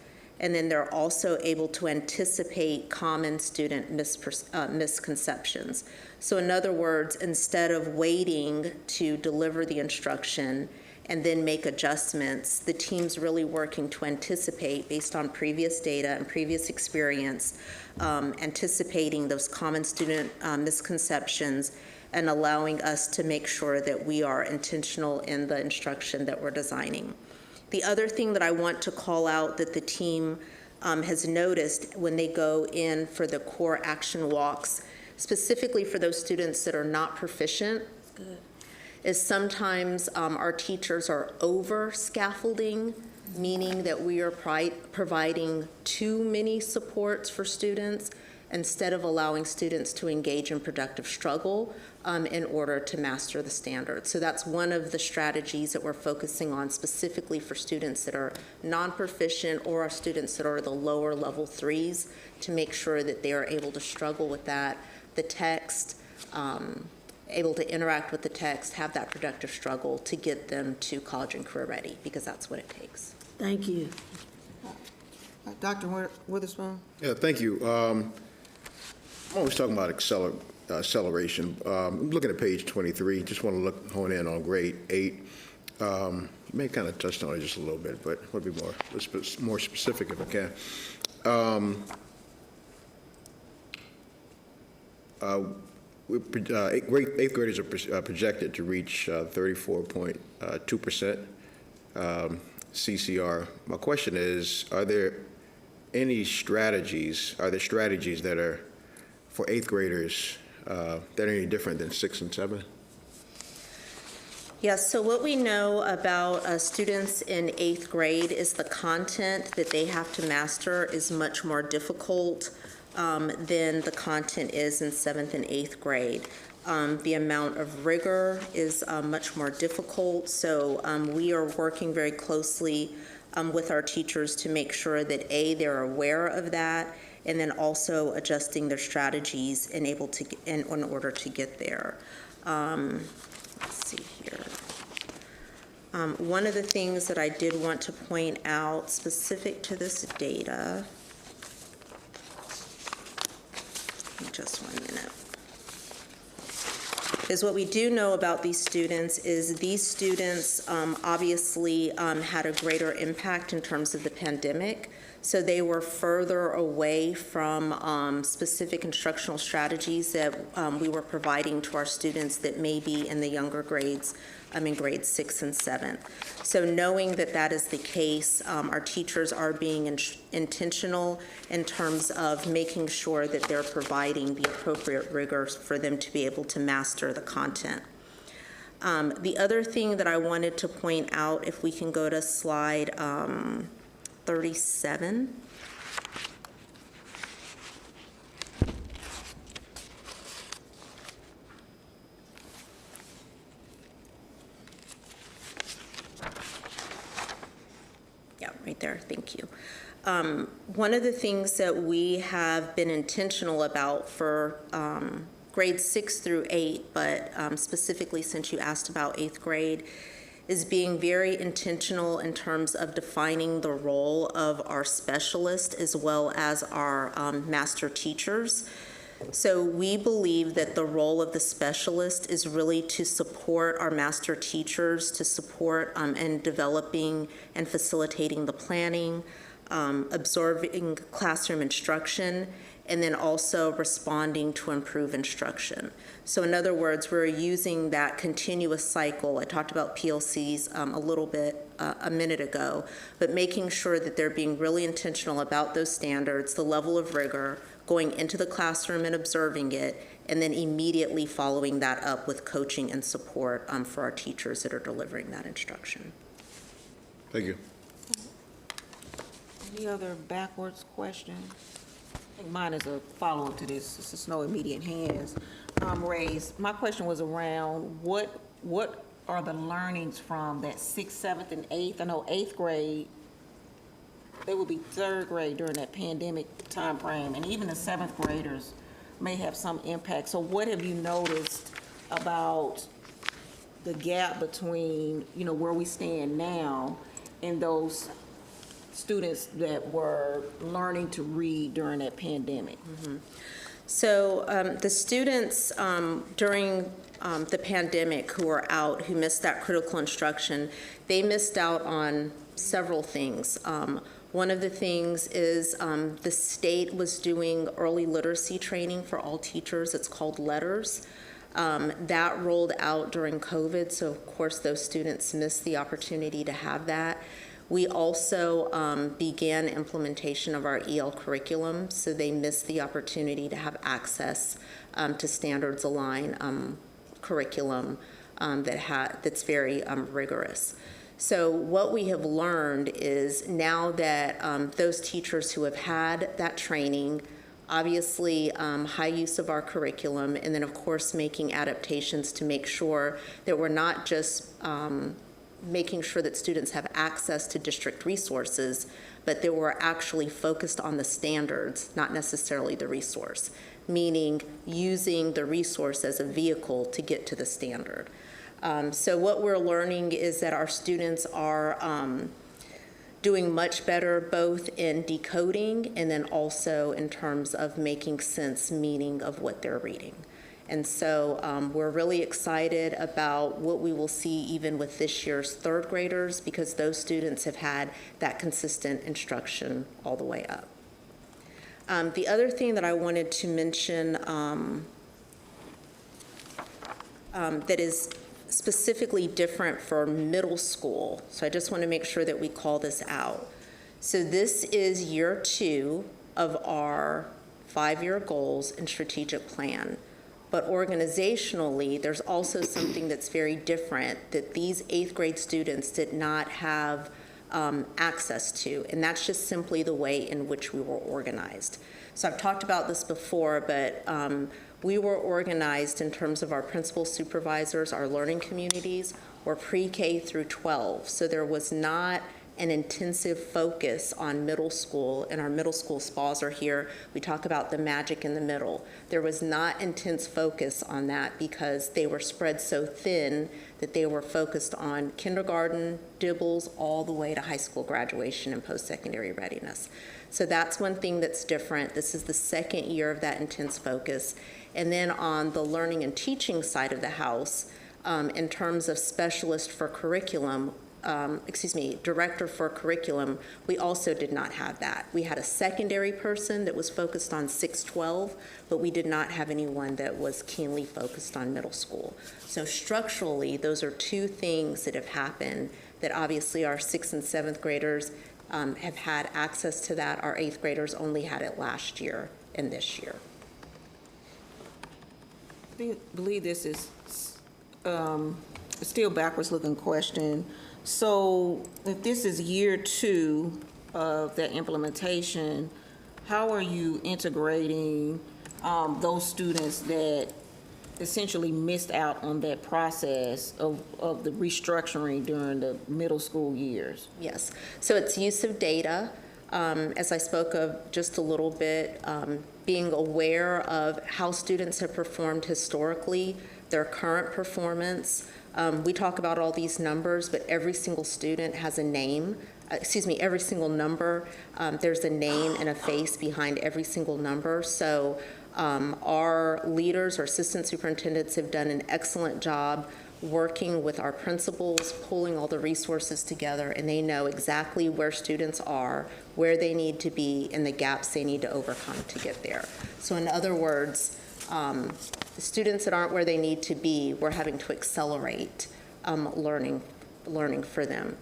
And then they're also able to anticipate common student misconceptions. So in other words, instead of waiting to deliver the instruction and then make adjustments, the team's really working to anticipate based on previous data and previous experience, anticipating those common student misconceptions and allowing us to make sure that we are intentional in the instruction that we're designing. The other thing that I want to call out that the team has noticed when they go in for the core action walks, specifically for those students that are not proficient, is sometimes our teachers are over scaffolding, meaning that we are providing too many supports for students instead of allowing students to engage in productive struggle in order to master the standards. So that's one of the strategies that we're focusing on specifically for students that are non-proficient or our students that are the lower level threes, to make sure that they are able to struggle with that, the text, able to interact with the text, have that productive struggle to get them to college and career ready, because that's what it takes. Thank you. Dr. Witherspoon? Yeah, thank you. I'm always talking about acceleration. I'm looking at page 23. Just want to hone in on grade 8. You may kind of touched on it just a little bit, but I want to be more specific if I can. Eighth graders are projected to reach 34.2% CCR. My question is, are there strategies that are for eighth graders that are any different than 6 and 7? Yes, so what we know about students in 8th grade is the content that they have to master is much more difficult than the content is in 7th and 8th grade. The amount of rigor is much more difficult, so we are working very closely with our teachers to make sure that they're aware of that, and then also adjusting their strategies in order to get there. Let's see here. One of the things that I did want to point out specific to this data, just 1 minute, is what we do know about these students is these students obviously had a greater impact in terms of the pandemic. So they were further away from specific instructional strategies that we were providing to our students that may be in the younger grades, in grades 6 and 7. So knowing that that is the case, our teachers are being intentional in terms of making sure that they're providing the appropriate rigor for them to be able to master the content. The other thing that I wanted to point out, if we can go to slide 37. Yeah, right there, thank you. One of the things that we have been intentional about for grades 6 through 8, but specifically since you asked about 8th grade, is being very intentional in terms of defining the role of our specialist as well as our master teachers. So we believe that the role of the specialist is really to support our master teachers, to support in developing and facilitating the planning, absorbing classroom instruction, and then also responding to improve instruction. So in other words, we're using that continuous cycle. I talked about PLCs a little bit a minute ago, but making sure that they're being really intentional about those standards, the level of rigor, going into the classroom and observing it, and then immediately following that up with coaching and support for our teachers that are delivering that instruction. Thank you. Any other backwards questions? I think mine is a follow-up to this. This is no immediate hands raised. My question was around what are the learnings from that 6th, 7th, and 8th? I know 8th grade, they will be 3rd grade during that pandemic time frame, and even the 7th graders may have some impact. So what have you noticed about the gap between, where we stand now and those students that were learning to read during that pandemic? Mm-hmm. So the students during the pandemic who were out, who missed that critical instruction, they missed out on several things. One of the things is the state was doing early literacy training for all teachers. It's called LETTERS. That rolled out during COVID, so of course those students missed the opportunity to have that. We also began implementation of our EL curriculum, so they missed the opportunity to have access to standards aligned curriculum that's very rigorous. So what we have learned is now that those teachers who have had that training, obviously high use of our curriculum, and then of course making adaptations to make sure that we're not just making sure that students have access to district resources, but that we're actually focused on the standards, not necessarily the resource, meaning using the resource as a vehicle to get to the standard. So what we're learning is that our students are doing much better both in decoding and then also in terms of making sense, meaning of what they're reading. And so we're really excited about what we will see even with this year's 3rd graders, because those students have had that consistent instruction all the way up. The other thing that I wanted to mention that is specifically different for middle school, so I just want to make sure that we call this out. So this is year 2 of our 5-year goals and strategic plan. But organizationally, there's also something that's very different, that these 8th grade students did not have access to, and that's just simply the way in which we were organized. So I've talked about this before, but we were organized in terms of our principal supervisors, our learning communities, were pre-K through 12. So there was not an intensive focus on middle school, and our middle school SPAs are here. We talk about the magic in the middle. There was not intense focus on that because they were spread so thin that they were focused on kindergarten, dibbles, all the way to high school graduation and post-secondary readiness. So that's one thing that's different. This is the second year of that intense focus. And then on the learning and teaching side of the house, in terms of specialist for curriculum, director for curriculum, we also did not have that. We had a secondary person that was focused on 612, but we did not have anyone that was keenly focused on middle school. So structurally, those are two things that have happened that obviously our 6th and 7th graders have had access to that. Our 8th graders only had it last year and this year. I believe this is still backwards looking question. So if this is year 2 of that implementation, how are you integrating those students that essentially missed out on that process of the restructuring during the middle school years? Yes, so it's use of data, as I spoke of just a little bit, being aware of how students have performed historically, their current performance. We talk about all these numbers, but every single student has a name. Every single number, there's a name and a face behind every single number. So our leaders, our assistant superintendents have done an excellent job working with our principals, pulling all the resources together, and they know exactly where students are, where they need to be, and the gaps they need to overcome to get there. So in other words, the students that aren't where they need to be, we're having to accelerate learning for them.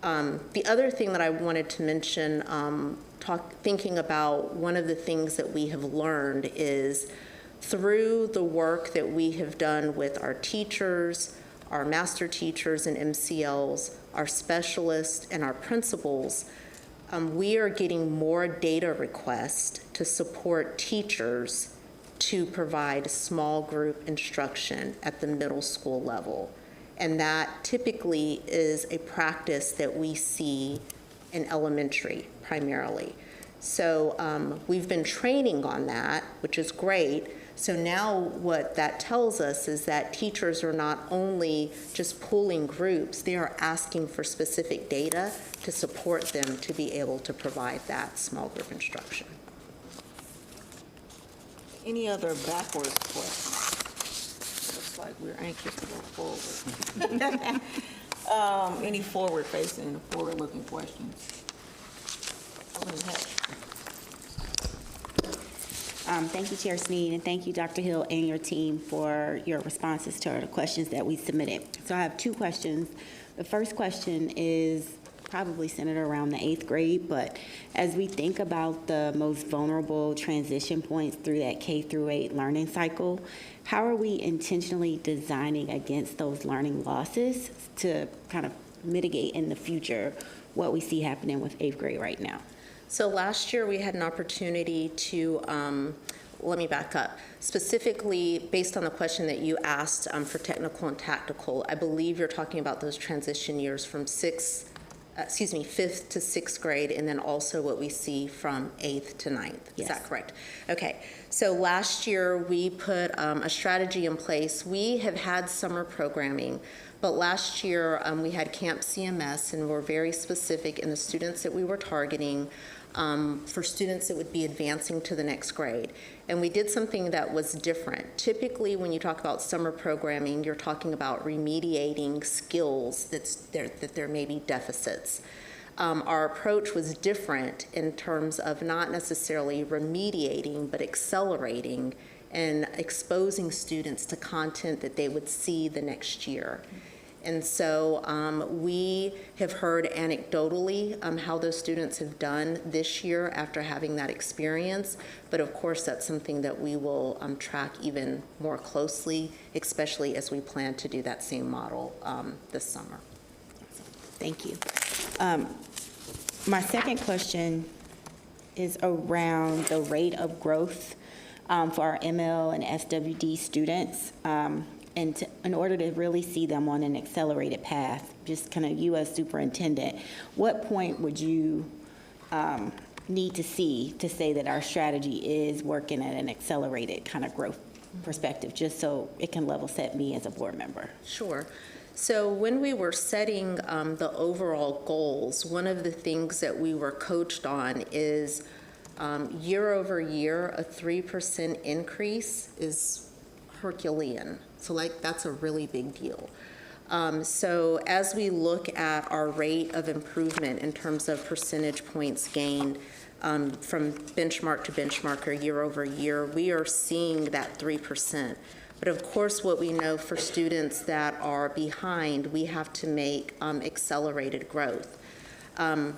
The other thing that I wanted to mention, thinking about one of the things that we have learned is through the work that we have done with our teachers, our master teachers and MCLs, our specialists, and our principals, we are getting more data requests to support teachers to provide small group instruction at the middle school level. And that typically is a practice that we see in elementary primarily. So we've been training on that, which is great. So now what that tells us is that teachers are not only just pooling groups, they are asking for specific data to support them to be able to provide that small group instruction. Any other backwards questions? Looks like we're anxious to go forward. Any forward-facing, forward-looking questions? Thank you, Chair Sneed, and thank you, Dr. Hill, and your team for your responses to the questions that we submitted. So I have 2 questions. The first question is probably centered around the 8th grade, but as we think about the most vulnerable transition points through that K through 8 learning cycle, how are we intentionally designing against those learning losses to kind of mitigate in the future what we see happening with 8th grade right now? So last year we had an opportunity to, let me back up. Specifically, based on the question that you asked for technical and tactical, I believe you're talking about those transition years from 5th to 6th grade, and then also what we see from 8th to 9th. Is that correct? Okay. So last year we put a strategy in place. We have had summer programming, but last year we had Camp CMS, and we're very specific in the students that we were targeting for students that would be advancing to the next grade. And we did something that was different. Typically, when you talk about summer programming, you're talking about remediating skills that there may be deficits. Our approach was different in terms of not necessarily remediating, but accelerating and exposing students to content that they would see the next year. And so we have heard anecdotally how those students have done this year after having that experience. But of course, that's something that we will track even more closely, especially as we plan to do that same model this summer. Thank you. My second question is around the rate of growth for our ML and SWD students. In order to really see them on an accelerated path, just kind of you as superintendent, what point would you need to see to say that our strategy is working at an accelerated kind of growth perspective, just so it can level set me as a board member? Sure. So when we were setting the overall goals, one of the things that we were coached on is year over year, a 3% increase is Herculean. So that's a really big deal. So as we look at our rate of improvement in terms of percentage points gained from benchmark to benchmark or year over year, we are seeing that 3%. But of course, what we know for students that are behind, we have to make accelerated growth. One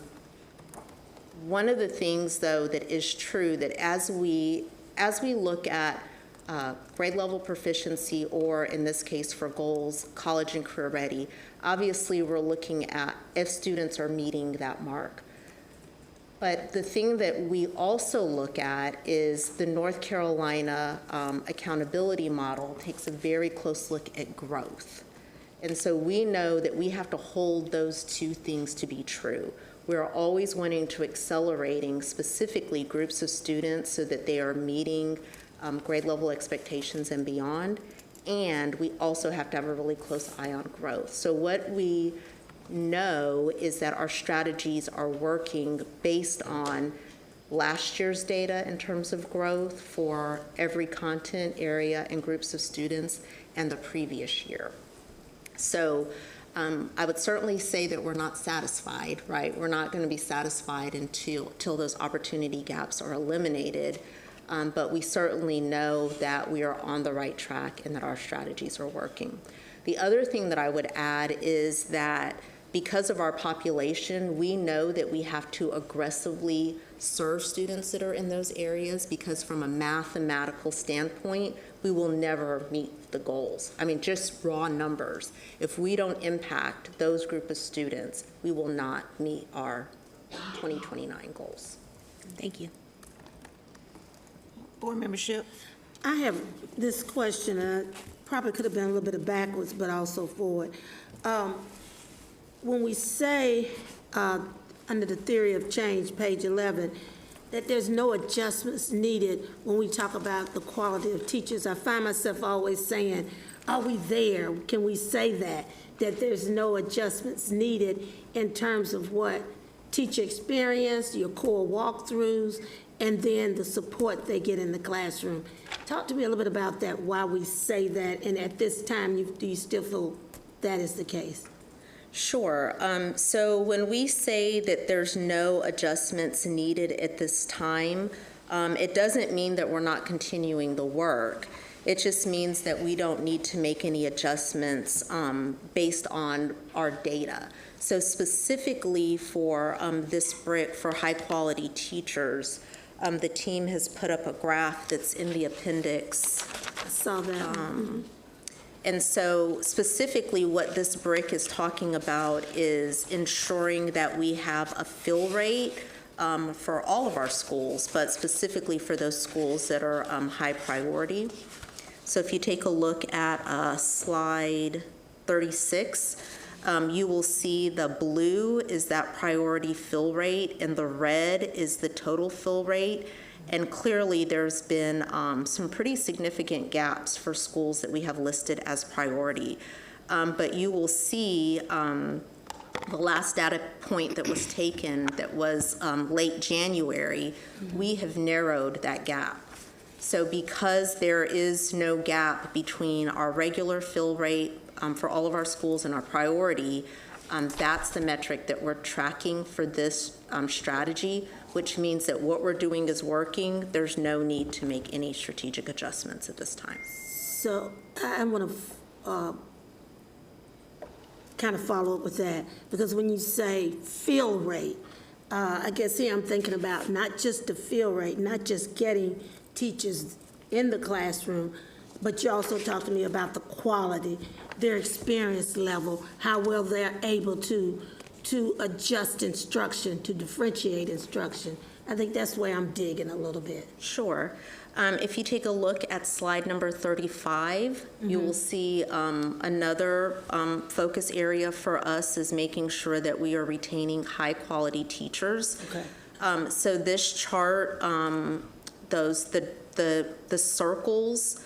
of the things, though, that is true, that as we look at grade level proficiency, or in this case for goals, college and career ready, obviously we're looking at if students are meeting that mark. But the thing that we also look at is the North Carolina accountability model takes a very close look at growth. And so we know that we have to hold those two things to be true. We're always wanting to accelerating specifically groups of students so that they are meeting grade level expectations and beyond. And we also have to have a really close eye on growth. So what we know is that our strategies are working based on last year's data in terms of growth for every content area and groups of students and the previous year. So I would certainly say that we're not satisfied, right? We're not going to be satisfied until those opportunity gaps are eliminated. But we certainly know that we are on the right track and that our strategies are working. The other thing that I would add is that because of our population, we know that we have to aggressively serve students that are in those areas, because from a mathematical standpoint, we will never meet the goals. I mean, just raw numbers. If we don't impact those group of students, we will not meet our 2029 goals. Thank you. Board membership. I have this question, probably could have been a little bit of backwards, but also forward. When we say, under the theory of change, page 11, that there's no adjustments needed when we talk about the quality of teachers, I find myself always saying, are we there? Can we say that there's no adjustments needed in terms of what teacher experience, your core walkthroughs, and then the support they get in the classroom? Talk to me a little bit about that, why we say that, and at this time, do you still feel that is the case? Sure. So when we say that there's no adjustments needed at this time, it doesn't mean that we're not continuing the work. It just means that we don't need to make any adjustments based on our data. So specifically for this BRIC for high-quality teachers, the team has put up a graph that's in the appendix. I saw that. And so specifically what this BRIC is talking about is ensuring that we have a fill rate for all of our schools, but specifically for those schools that are high priority. So if you take a look at slide 36, you will see the blue is that priority fill rate and the red is the total fill rate. And clearly there's been some pretty significant gaps for schools that we have listed as priority. But you will see the last data point that was taken that was late January, we have narrowed that gap. So because there is no gap between our regular fill rate for all of our schools and our priority, that's the metric that we're tracking for this strategy, which means that what we're doing is working. There's no need to make any strategic adjustments at this time. So I want to kind of follow up with that, because when you say fill rate, I guess here I'm thinking about not just the fill rate, not just getting teachers in the classroom, but you also talk to me about the quality, their experience level, how well they're able to to adjust instruction, to differentiate instruction? I think that's where I'm digging a little bit. Sure. If you take a look at slide number 35, you will see another focus area for us is making sure that we are retaining high-quality teachers. Okay. So this chart, the circles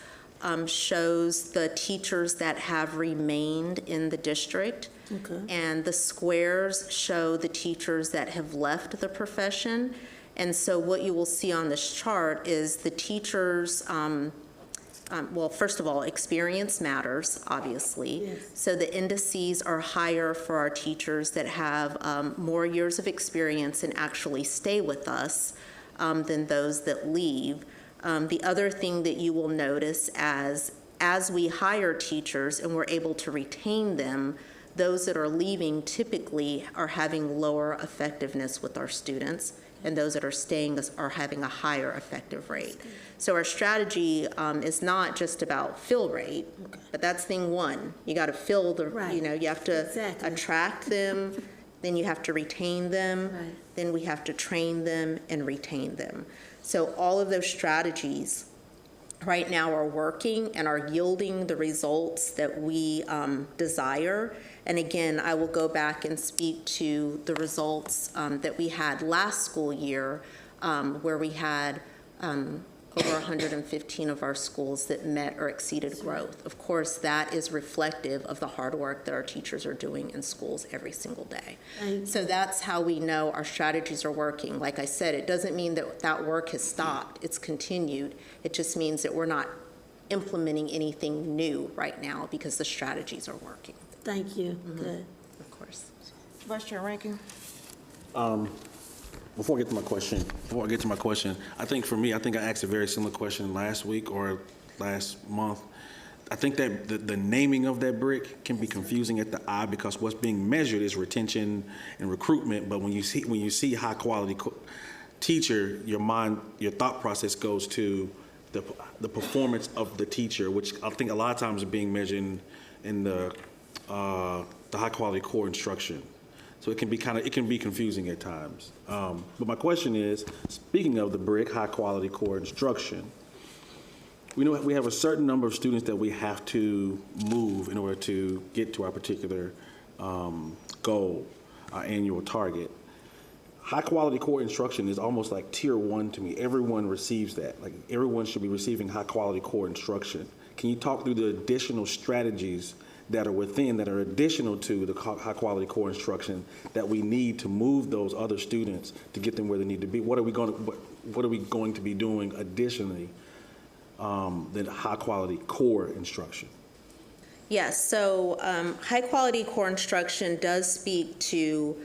shows the teachers that have remained in the district. Okay. And the squares show the teachers that have left the profession. And so what you will see on this chart is the teachers, well, first of all, experience matters, obviously. Yes. So the indices are higher for our teachers that have more years of experience and actually stay with us than those that leave. The other thing that you will notice as we hire teachers and we're able to retain them, those that are leaving typically are having lower effectiveness with our students, and those that are staying are having a higher effective rate. So our strategy is not just about fill rate, but that's thing one. You got to fill the, you have to attract them, then you have to retain them, then we have to train them and retain them. So all of those strategies right now are working and are yielding the results that we desire. And again, I will go back and speak to the results that we had last school year, where we had over 115 of our schools that met or exceeded growth. Of course, that is reflective of the hard work that our teachers are doing in schools every single day. So that's how we know our strategies are working. Like I said, it doesn't mean that that work has stopped. It's continued. It just means that we're not implementing anything new right now because the strategies are working. Thank you. Good. Of course. Vice Chair Rankin. Before I get to my question, I think for me, I think I asked a very similar question last week or last month. I think that the naming of that brick can be confusing at the eye because what's being measured is retention and recruitment. But when you see high quality teacher, your thought process goes to the performance of the teacher, which I think a lot of times is being measured in the high quality core instruction. So it can be confusing at times. But my question is, speaking of the brick, high quality core instruction, we know we have a certain number of students that we have to move in order to get to our particular goal, our annual target. High quality core instruction is almost like tier 1 to me. Everyone receives that. Like everyone should be receiving high quality core instruction. Can you talk through the additional strategies that are additional to the high quality core instruction that we need to move those other students to get them where they need to be? What are we going to be doing additionally than high quality core instruction? Yes, so high quality core instruction does speak to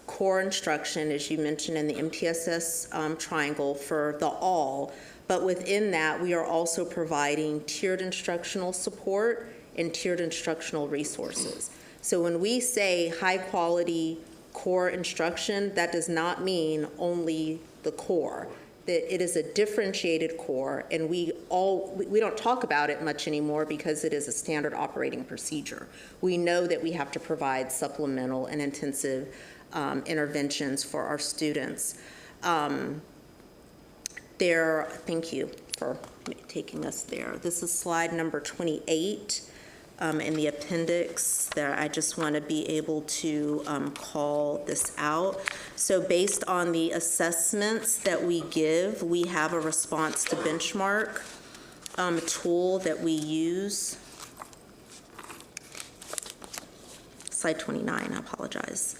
core instruction, as you mentioned in the MTSS triangle for the all, but within that we are also providing tiered instructional support and tiered instructional resources. So when we say high quality core instruction, that does not mean only the core. That it is a differentiated core, and we don't talk about it much anymore because it is a standard operating procedure. We know that we have to provide supplemental and intensive interventions for our students. Thank you for taking us there. This is slide number 28. In the appendix there, I just want to be able to call this out. So based on the assessments that we give, we have a response to benchmark tool that we use. Slide 29, I apologize.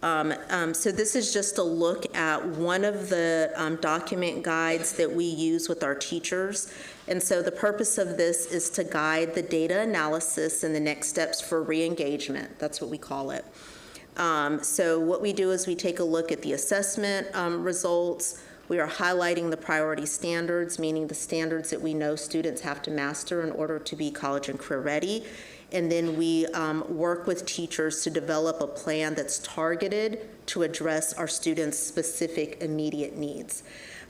So this is just a look at one of the document guides that we use with our teachers. And so the purpose of this is to guide the data analysis and the next steps for re-engagement. That's what we call it. So what we do is we take a look at the assessment results. We are highlighting the priority standards, meaning the standards that we know students have to master in order to be college and career ready. And then we work with teachers to develop a plan that's targeted to address our students' specific immediate needs.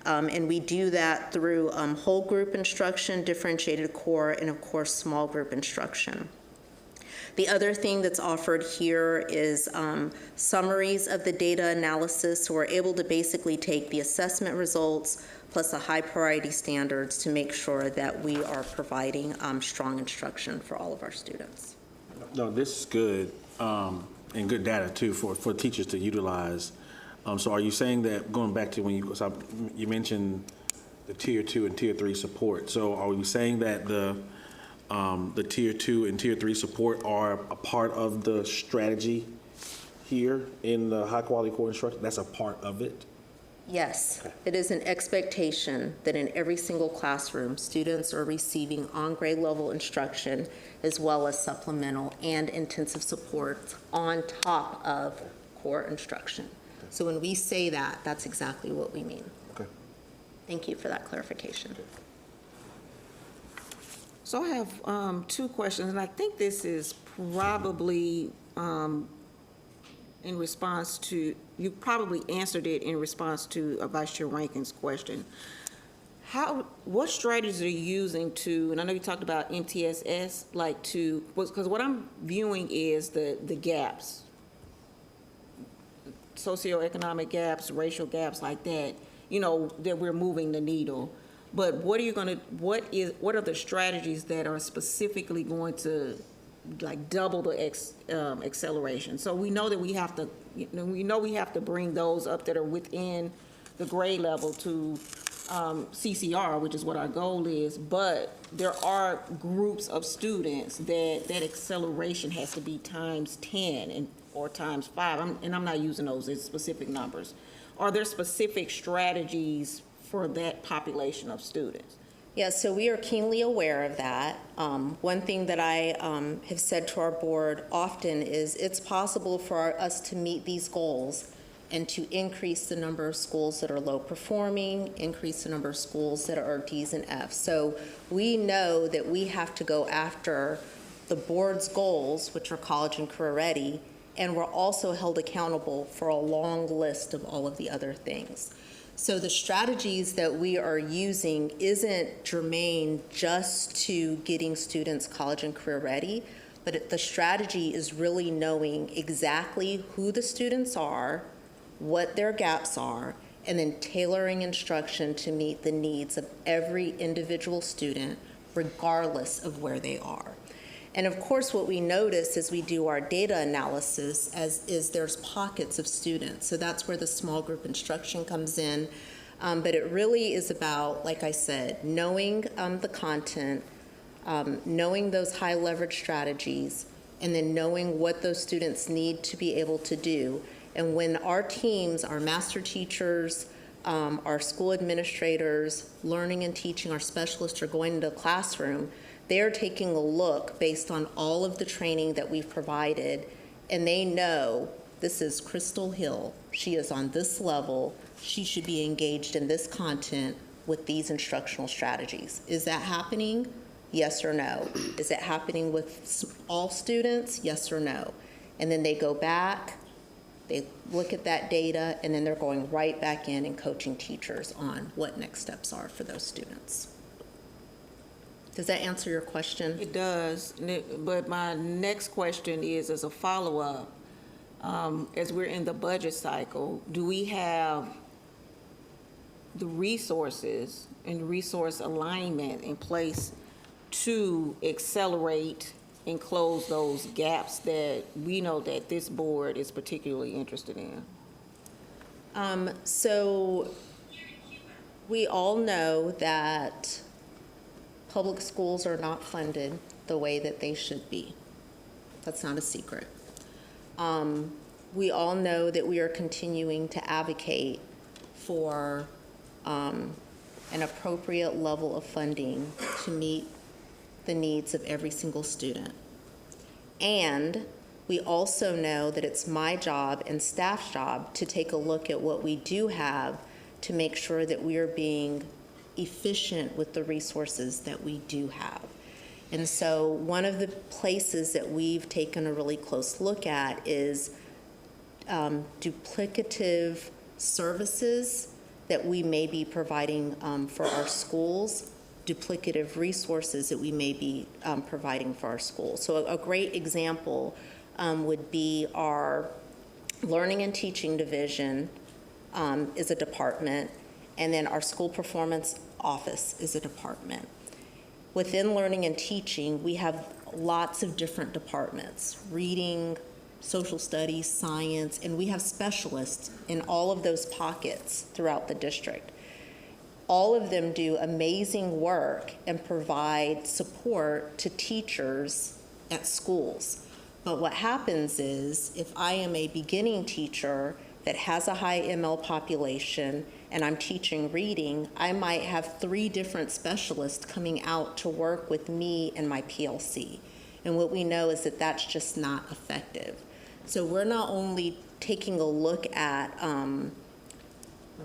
And we do that through whole group instruction, differentiated core, and of course, small group instruction. The other thing that's offered here is summaries of the data analysis, so we're able to basically take the assessment results plus the high priority standards to make sure that we are providing strong instruction for all of our students. No, this is good, and good data too for teachers to utilize. So are you saying that, going back to when you mentioned the Tier 2 and Tier 3 support, so are you saying that the Tier 2 and Tier 3 support are a part of the strategy here in the high quality core instruction? That's a part of it? Yes, it is an expectation that in every single classroom, students are receiving on-grade level instruction as well as supplemental and intensive support on top of core instruction. So when we say that, that's exactly what we mean. Okay. Thank you for that clarification. So I have two questions, and I think this is probably in response to, you probably answered it in response to Vice Chair Rankin's question. What strategies are you using to, and I know you talked about MTSS, like to, because what I'm viewing is the gaps, socioeconomic gaps, racial gaps like that, that we're moving the needle. But what are the strategies that are specifically going to like double the acceleration? So we know that we have to bring those up that are within the grade level to CCR, which is what our goal is, but there are groups of students that acceleration has to be times 10 or times 5, and I'm not using those as specific numbers. Are there specific strategies for that population of students? Yes, so we are keenly aware of that. One thing that I have said to our board often is it's possible for us to meet these goals and to increase the number of schools that are low performing, increase the number of schools that are Ds and Fs. So we know that we have to go after the board's goals, which are college and career ready, and we're also held accountable for a long list of all of the other things. So the strategies that we are using isn't germane just to getting students college and career ready, but the strategy is really knowing exactly who the students are, what their gaps are, and then tailoring instruction to meet the needs of every individual student, regardless of where they are. And of course, what we notice as we do our data analysis is there's pockets of students. So that's where the small group instruction comes in. But it really is about, like I said, knowing the content, knowing those high leverage strategies, and then knowing what those students need to be able to do. And when our teams, our master teachers, our school administrators, learning and teaching, our specialists are going into the classroom, they're taking a look based on all of the training that we've provided, and they know this is Crystal Hill. She is on this level. She should be engaged in this content with these instructional strategies. Is that happening? Yes or no? Is it happening with all students? Yes or no? And then they go back, they look at that data, and then they're going right back in and coaching teachers on what next steps are for those students. Does that answer your question? It does, but my next question is, as a follow-up, as we're in the budget cycle, do we have the resources and resource alignment in place to accelerate and close those gaps that we know that this board is particularly interested in? So we all know that public schools are not funded the way that they should be. That's not a secret. We all know that we are continuing to advocate for an appropriate level of funding to meet the needs of every single student. And we also know that it's my job and staff's job to take a look at what we do have to make sure that we are being efficient with the resources that we do have. And so one of the places that we've taken a really close look at is duplicative services that we may be providing for our schools duplicative resources that we may be providing for our school. So a great example would be our Learning and Teaching Division is a department, and then our School Performance Office is a department. Within Learning and Teaching, we have lots of different departments: reading, social studies, science, and we have specialists in all of those pockets throughout the district. All of them do amazing work and provide support to teachers at schools. But what happens is, if I am a beginning teacher that has a high ML population and I'm teaching reading, I might have 3 different specialists coming out to work with me and my PLC. And what we know is that that's just not effective. So we're not only taking a look at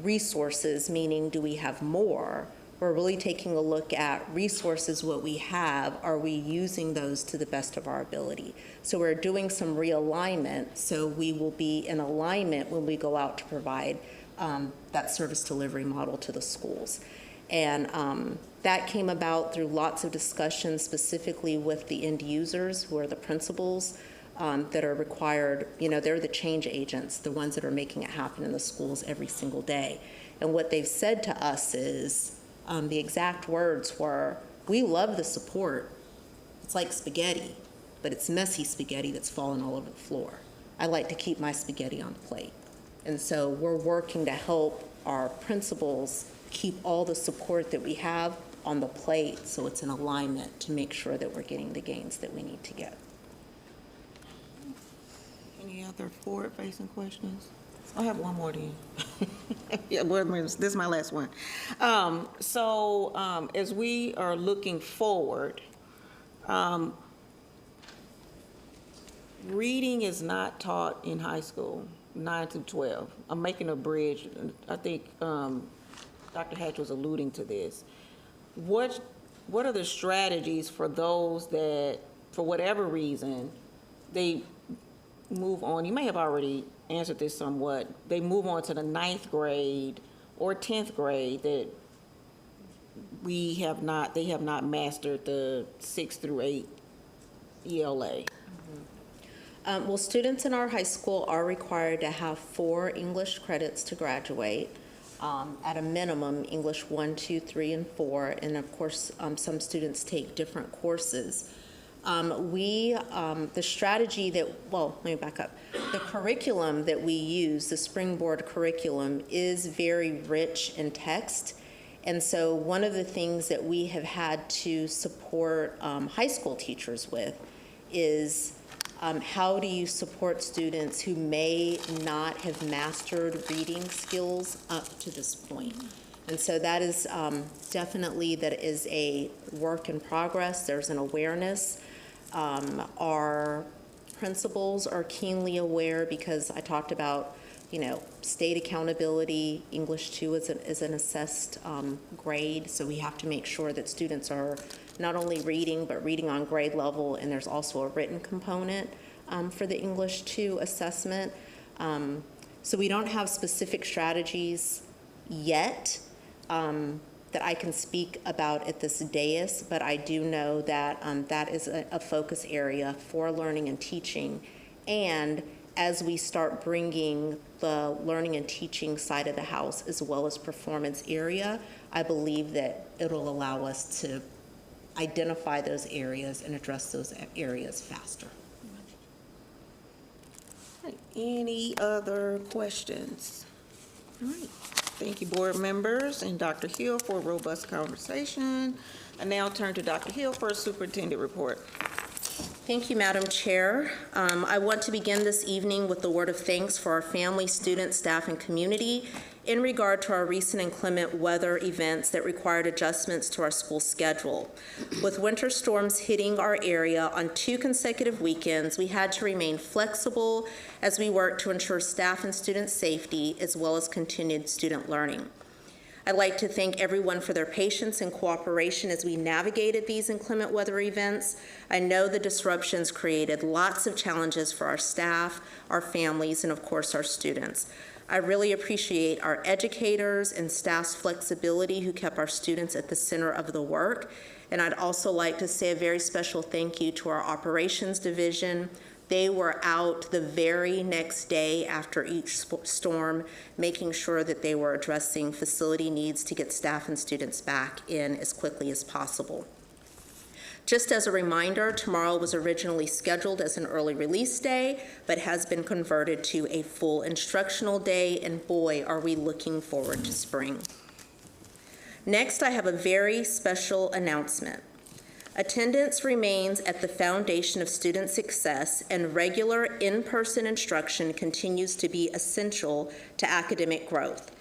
resources, meaning do we have more, we're really taking a look at resources, what we have, are we using those to the best of our ability? So we're doing some realignment, so we will be in alignment when we go out to provide that service delivery model to the schools. And that came about through lots of discussions, specifically with the end users, who are the principals, that are required, they're the change agents, the ones that are making it happen in the schools every single day. And what they've said to us is, the exact words were, we love the support. It's like spaghetti, but it's messy spaghetti that's falling all over the floor. I like to keep my spaghetti on the plate. And so we're working to help our principals keep all the support that we have on the plate, so it's in alignment to make sure that we're getting the gains that we need to get. Any other forward-facing questions? I have one more to you. Yeah, well, this is my last one. As we are looking forward, reading is not taught in high school, 9 to 12. I'm making a bridge. I think Dr. Hatch was alluding to this. What are the strategies for those that, for whatever reason, they move on? You may have already answered this somewhat. They move on to the 9th grade or 10th grade that they have not mastered the 6 through 8 ELA. Well, students in our high school are required to have 4 English credits to graduate. At a minimum, English 1, 2, 3, and 4, and of course, some students take different courses. The strategy that, well, let me back up. The curriculum that we use, the Springboard curriculum, is very rich in text. And so one of the things that we have had to support high school teachers with is how do you support students who may not have mastered reading skills up to this point? And so that is definitely, that is a work in progress. There's an awareness. Our principals are keenly aware, because I talked about, state accountability. English 2 is an assessed grade, so we have to make sure that students are not only reading, but reading on grade level, and there's also a written component for the English 2 assessment. So we don't have specific strategies yet that I can speak about at this dais, but I do know that that is a focus area for learning and teaching. And as we start bringing the learning and teaching side of the house as well as performance area, I believe that it'll allow us to identify those areas and address those areas faster. Any other questions? All right. Thank you, board members, and Dr. Hill for a robust conversation. I now turn to Dr. Hill for a superintendent report. Thank you, Madam Chair. I want to begin this evening with the word of thanks for our family, students, staff, and community in regard to our recent inclement weather events that required adjustments to our school schedule. With winter storms hitting our area on 2 consecutive weekends, we had to remain flexible as we worked to ensure staff and student safety as well as continued student learning. I'd like to thank everyone for their patience and cooperation as we navigated these inclement weather events. I know the disruptions created lots of challenges for our staff, our families, and of course our students. I really appreciate our educators and staff's flexibility who kept our students at the center of the work. And I'd also like to say a very special thank you to our operations division. They were out the very next day after each storm, making sure that they were addressing facility needs to get staff and students back in as quickly as possible. Just as a reminder, tomorrow was originally scheduled as an early release day, but has been converted to a full instructional day, and boy, are we looking forward to spring. Next, I have a very special announcement. Attendance remains at the foundation of student success, and regular in-person instruction continues to be essential to academic growth.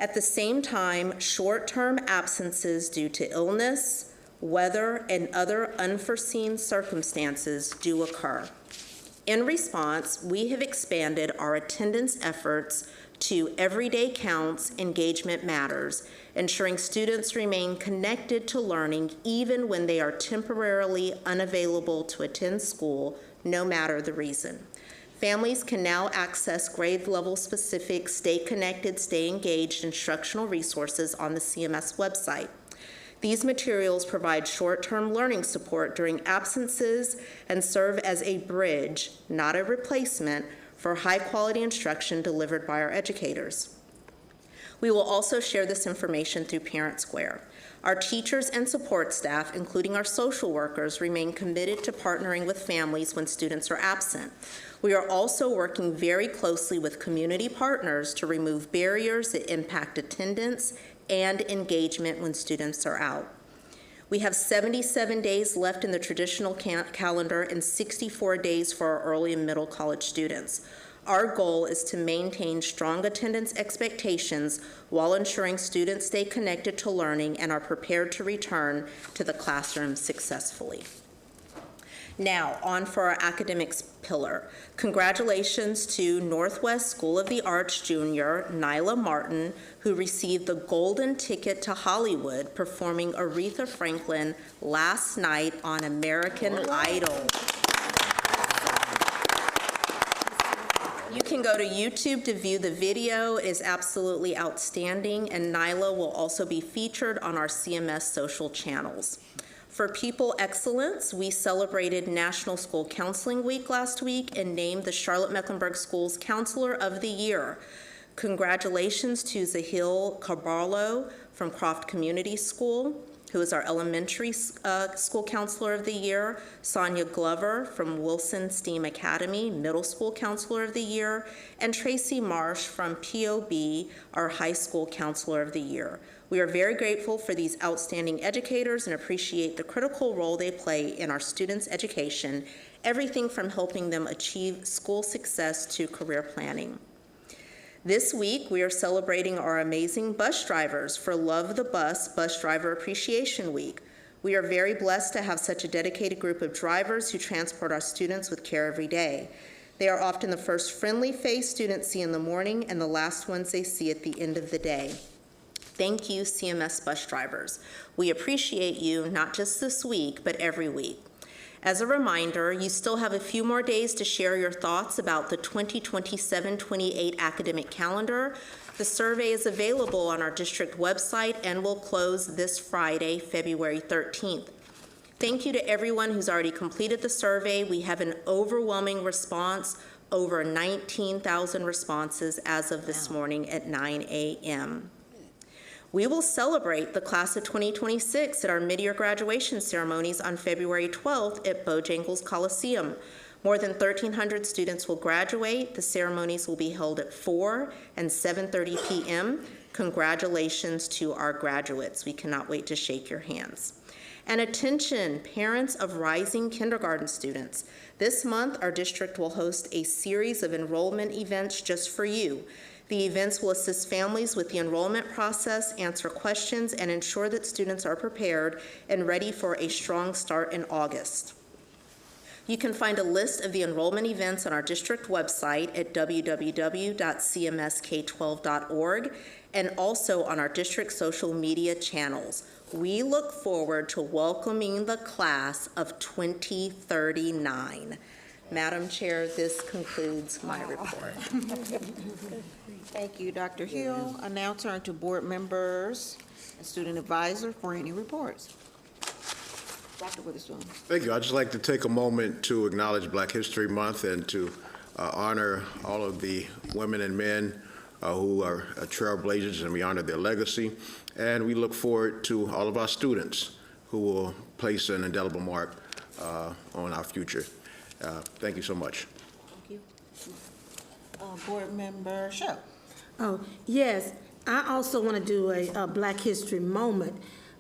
At the same time, short-term absences due to illness, weather, and other unforeseen circumstances do occur. In response, we have expanded our attendance efforts to Everyday Counts, Engagement Matters, ensuring students remain connected to learning even when they are temporarily unavailable to attend school, no matter the reason. Families can now access grade-level specific Stay Connected, Stay Engaged instructional resources on the CMS website. These materials provide short-term learning support during absences and serve as a bridge, not a replacement, for high-quality instruction delivered by our educators. We will also share this information through Parent Square. Our teachers and support staff, including our social workers, remain committed to partnering with families when students are absent. We are also working very closely with community partners to remove barriers that impact attendance and engagement when students are out. We have 77 days left in the traditional calendar and 64 days for our early and middle college students. Our goal is to maintain strong attendance expectations while ensuring students stay connected to learning and are prepared to return to the classroom successfully. Now, on for our academics pillar. Congratulations to Northwest School of the Arts junior, Nyla Martin, who received the golden ticket to Hollywood performing Aretha Franklin last night on American Idol. You can go to YouTube to view the video. It is absolutely outstanding, and Nyla will also be featured on our CMS social channels. For People Excellence, we celebrated National School Counseling Week last week and named the Charlotte-Mecklenburg Schools Counselor of the Year. Congratulations to Zahil Carballo from Croft Community School, who is our Elementary School Counselor of the Year, Sonia Glover from Wilson STEAM Academy, Middle School Counselor of the Year, and Tracy Marsh from POB, our High School Counselor of the Year. We are very grateful for these outstanding educators and appreciate the critical role they play in our students' education, everything from helping them achieve school success to career planning. This week, we are celebrating our amazing bus drivers for Love the Bus Bus Driver Appreciation Week. We are very blessed to have such a dedicated group of drivers who transport our students with care every day. They are often the first friendly face students see in the morning and the last ones they see at the end of the day. Thank you, CMS bus drivers. We appreciate you not just this week, but every week. As a reminder, you still have a few more days to share your thoughts about the 2027-28 academic calendar. The survey is available on our district website and will close this Friday, February 13th. Thank you to everyone who's already completed the survey. We have an overwhelming response, over 19,000 responses as of this morning at 9 a.m. We will celebrate the class of 2026 at our mid-year graduation ceremonies on February 12th at Bojangles Coliseum. More than 1,300 students will graduate. The ceremonies will be held at 4 and 7:30 p.m. Congratulations to our graduates. We cannot wait to shake your hands. And attention, parents of rising kindergarten students. This month, our district will host a series of enrollment events just for you. The events will assist families with the enrollment process, answer questions, and ensure that students are prepared and ready for a strong start in August. You can find a list of the enrollment events on our district website at www.cmsk12.org and also on our district social media channels. We look forward to welcoming the class of 2039. Madam Chair, this concludes my report. Thank you, Dr. Hill. I now turn to board members and student advisor for any reports. Dr. Witherspoon. Thank you. I'd just like to take a moment to acknowledge Black History Month and to honor all of the women and men who are trailblazers, and we honor their legacy. And we look forward to all of our students who will place an indelible mark on our future. Thank you so much. Thank you. Board member Show. Oh, yes. I also want to do a Black History moment,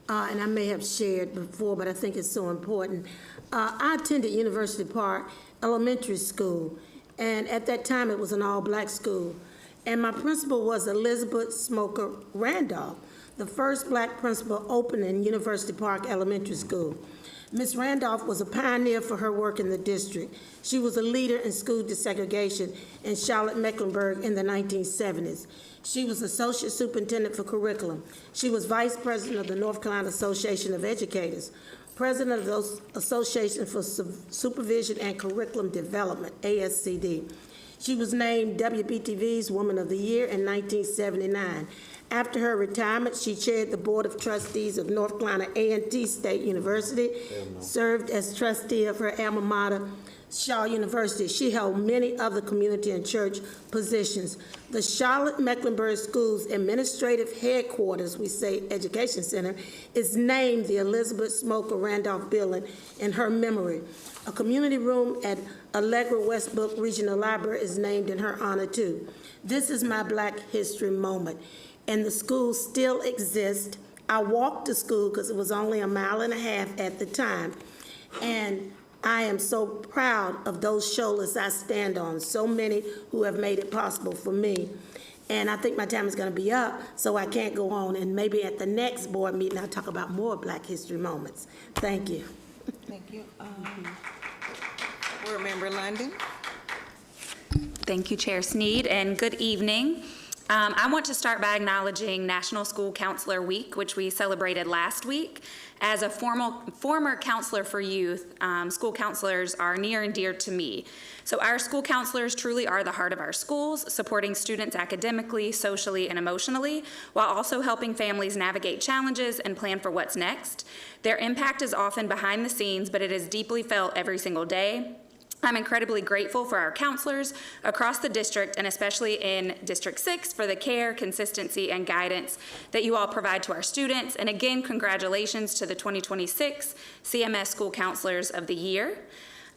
and I may have shared before, but I think it's so important. I attended University Park Elementary School, and at that time it was an all-black school. And my principal was Elizabeth Smoker Randolph, the first Black principal opened in University Park Elementary School. Ms. Randolph was a pioneer for her work in the district. She was a leader in school desegregation in Charlotte-Mecklenburg in the 1970s. She was Associate Superintendent for Curriculum. She was Vice President of the North Carolina Association of Educators, President of the Association for Supervision and Curriculum Development, ASCD. She was named WBTV's Woman of the Year in 1979. After her retirement, she chaired the Board of Trustees of North Carolina A&T State University, served as trustee of her alma mater, Shaw University. She held many other community and church positions. The Charlotte-Mecklenburg School's administrative headquarters, we say Education Center, is named the Elizabeth Smoker Randolph Building in her memory. A community room at Allegra Westbrook Regional Library is named in her honor, too. This is my Black History moment, and the school still exists. I walked to school because it was only 1.5 miles at the time, and I am so proud of those shoulders I stand on, so many who have made it possible for me. And I think my time is going to be up, so I can't go on, and maybe at the next board meeting I'll talk about more Black History moments. Thank you. Thank you. Board Member London. Thank you, Chair Sneed, and good evening. I want to start by acknowledging National School Counselor Week, which we celebrated last week. As a former counselor for youth, school counselors are near and dear to me. So our school counselors truly are the heart of our schools, supporting students academically, socially, and emotionally, while also helping families navigate challenges and plan for what's next. Their impact is often behind the scenes, but it is deeply felt every single day. I'm incredibly grateful for our counselors across the district, and especially in District 6, for the care, consistency, and guidance that you all provide to our students. And again, congratulations to the 2026 CMS School Counselors of the Year.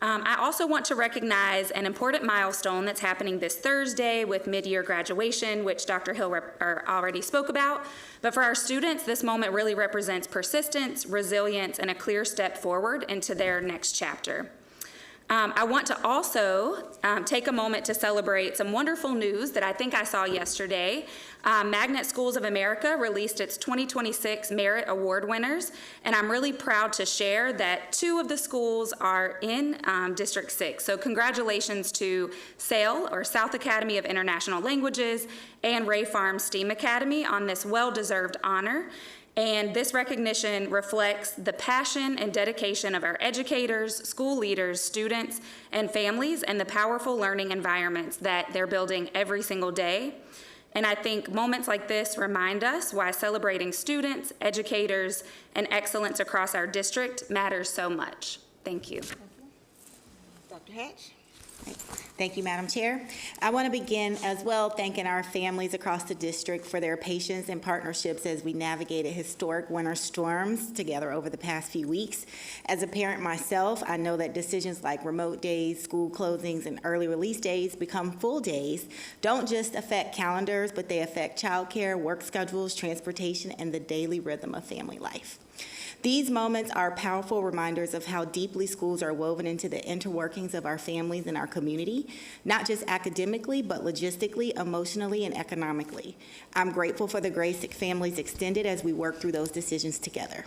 I also want to recognize an important milestone that's happening this Thursday with mid-year graduation, which Dr. Hill already spoke about. But for our students, this moment really represents persistence, resilience, and a clear step forward into their next chapter. I want to also take a moment to celebrate some wonderful news that I think I saw yesterday. Magnet Schools of America released its 2026 Merit Award winners, and I'm really proud to share that 2 of the schools are in District 6. So congratulations to SAIL, or South Academy of International Languages, and Ray Farm STEAM Academy on this well-deserved honor. And this recognition reflects the passion and dedication of our educators, school leaders, students, and families, and the powerful learning environments that they're building every single day. And I think moments like this remind us why celebrating students, educators, and excellence across our district matters so much. Thank you. Dr. Hatch. Thank you, Madam Chair. I want to begin as well thanking our families across the district for their patience and partnerships as we navigated historic winter storms together over the past few weeks. As a parent myself, I know that decisions like remote days, school closings, and early release days become full days don't just affect calendars, but they affect childcare, work schedules, transportation, and the daily rhythm of family life. These moments are powerful reminders of how deeply schools are woven into the interworkings of our families and our community, not just academically, but logistically, emotionally, and economically. I'm grateful for the grace that families extended as we work through those decisions together.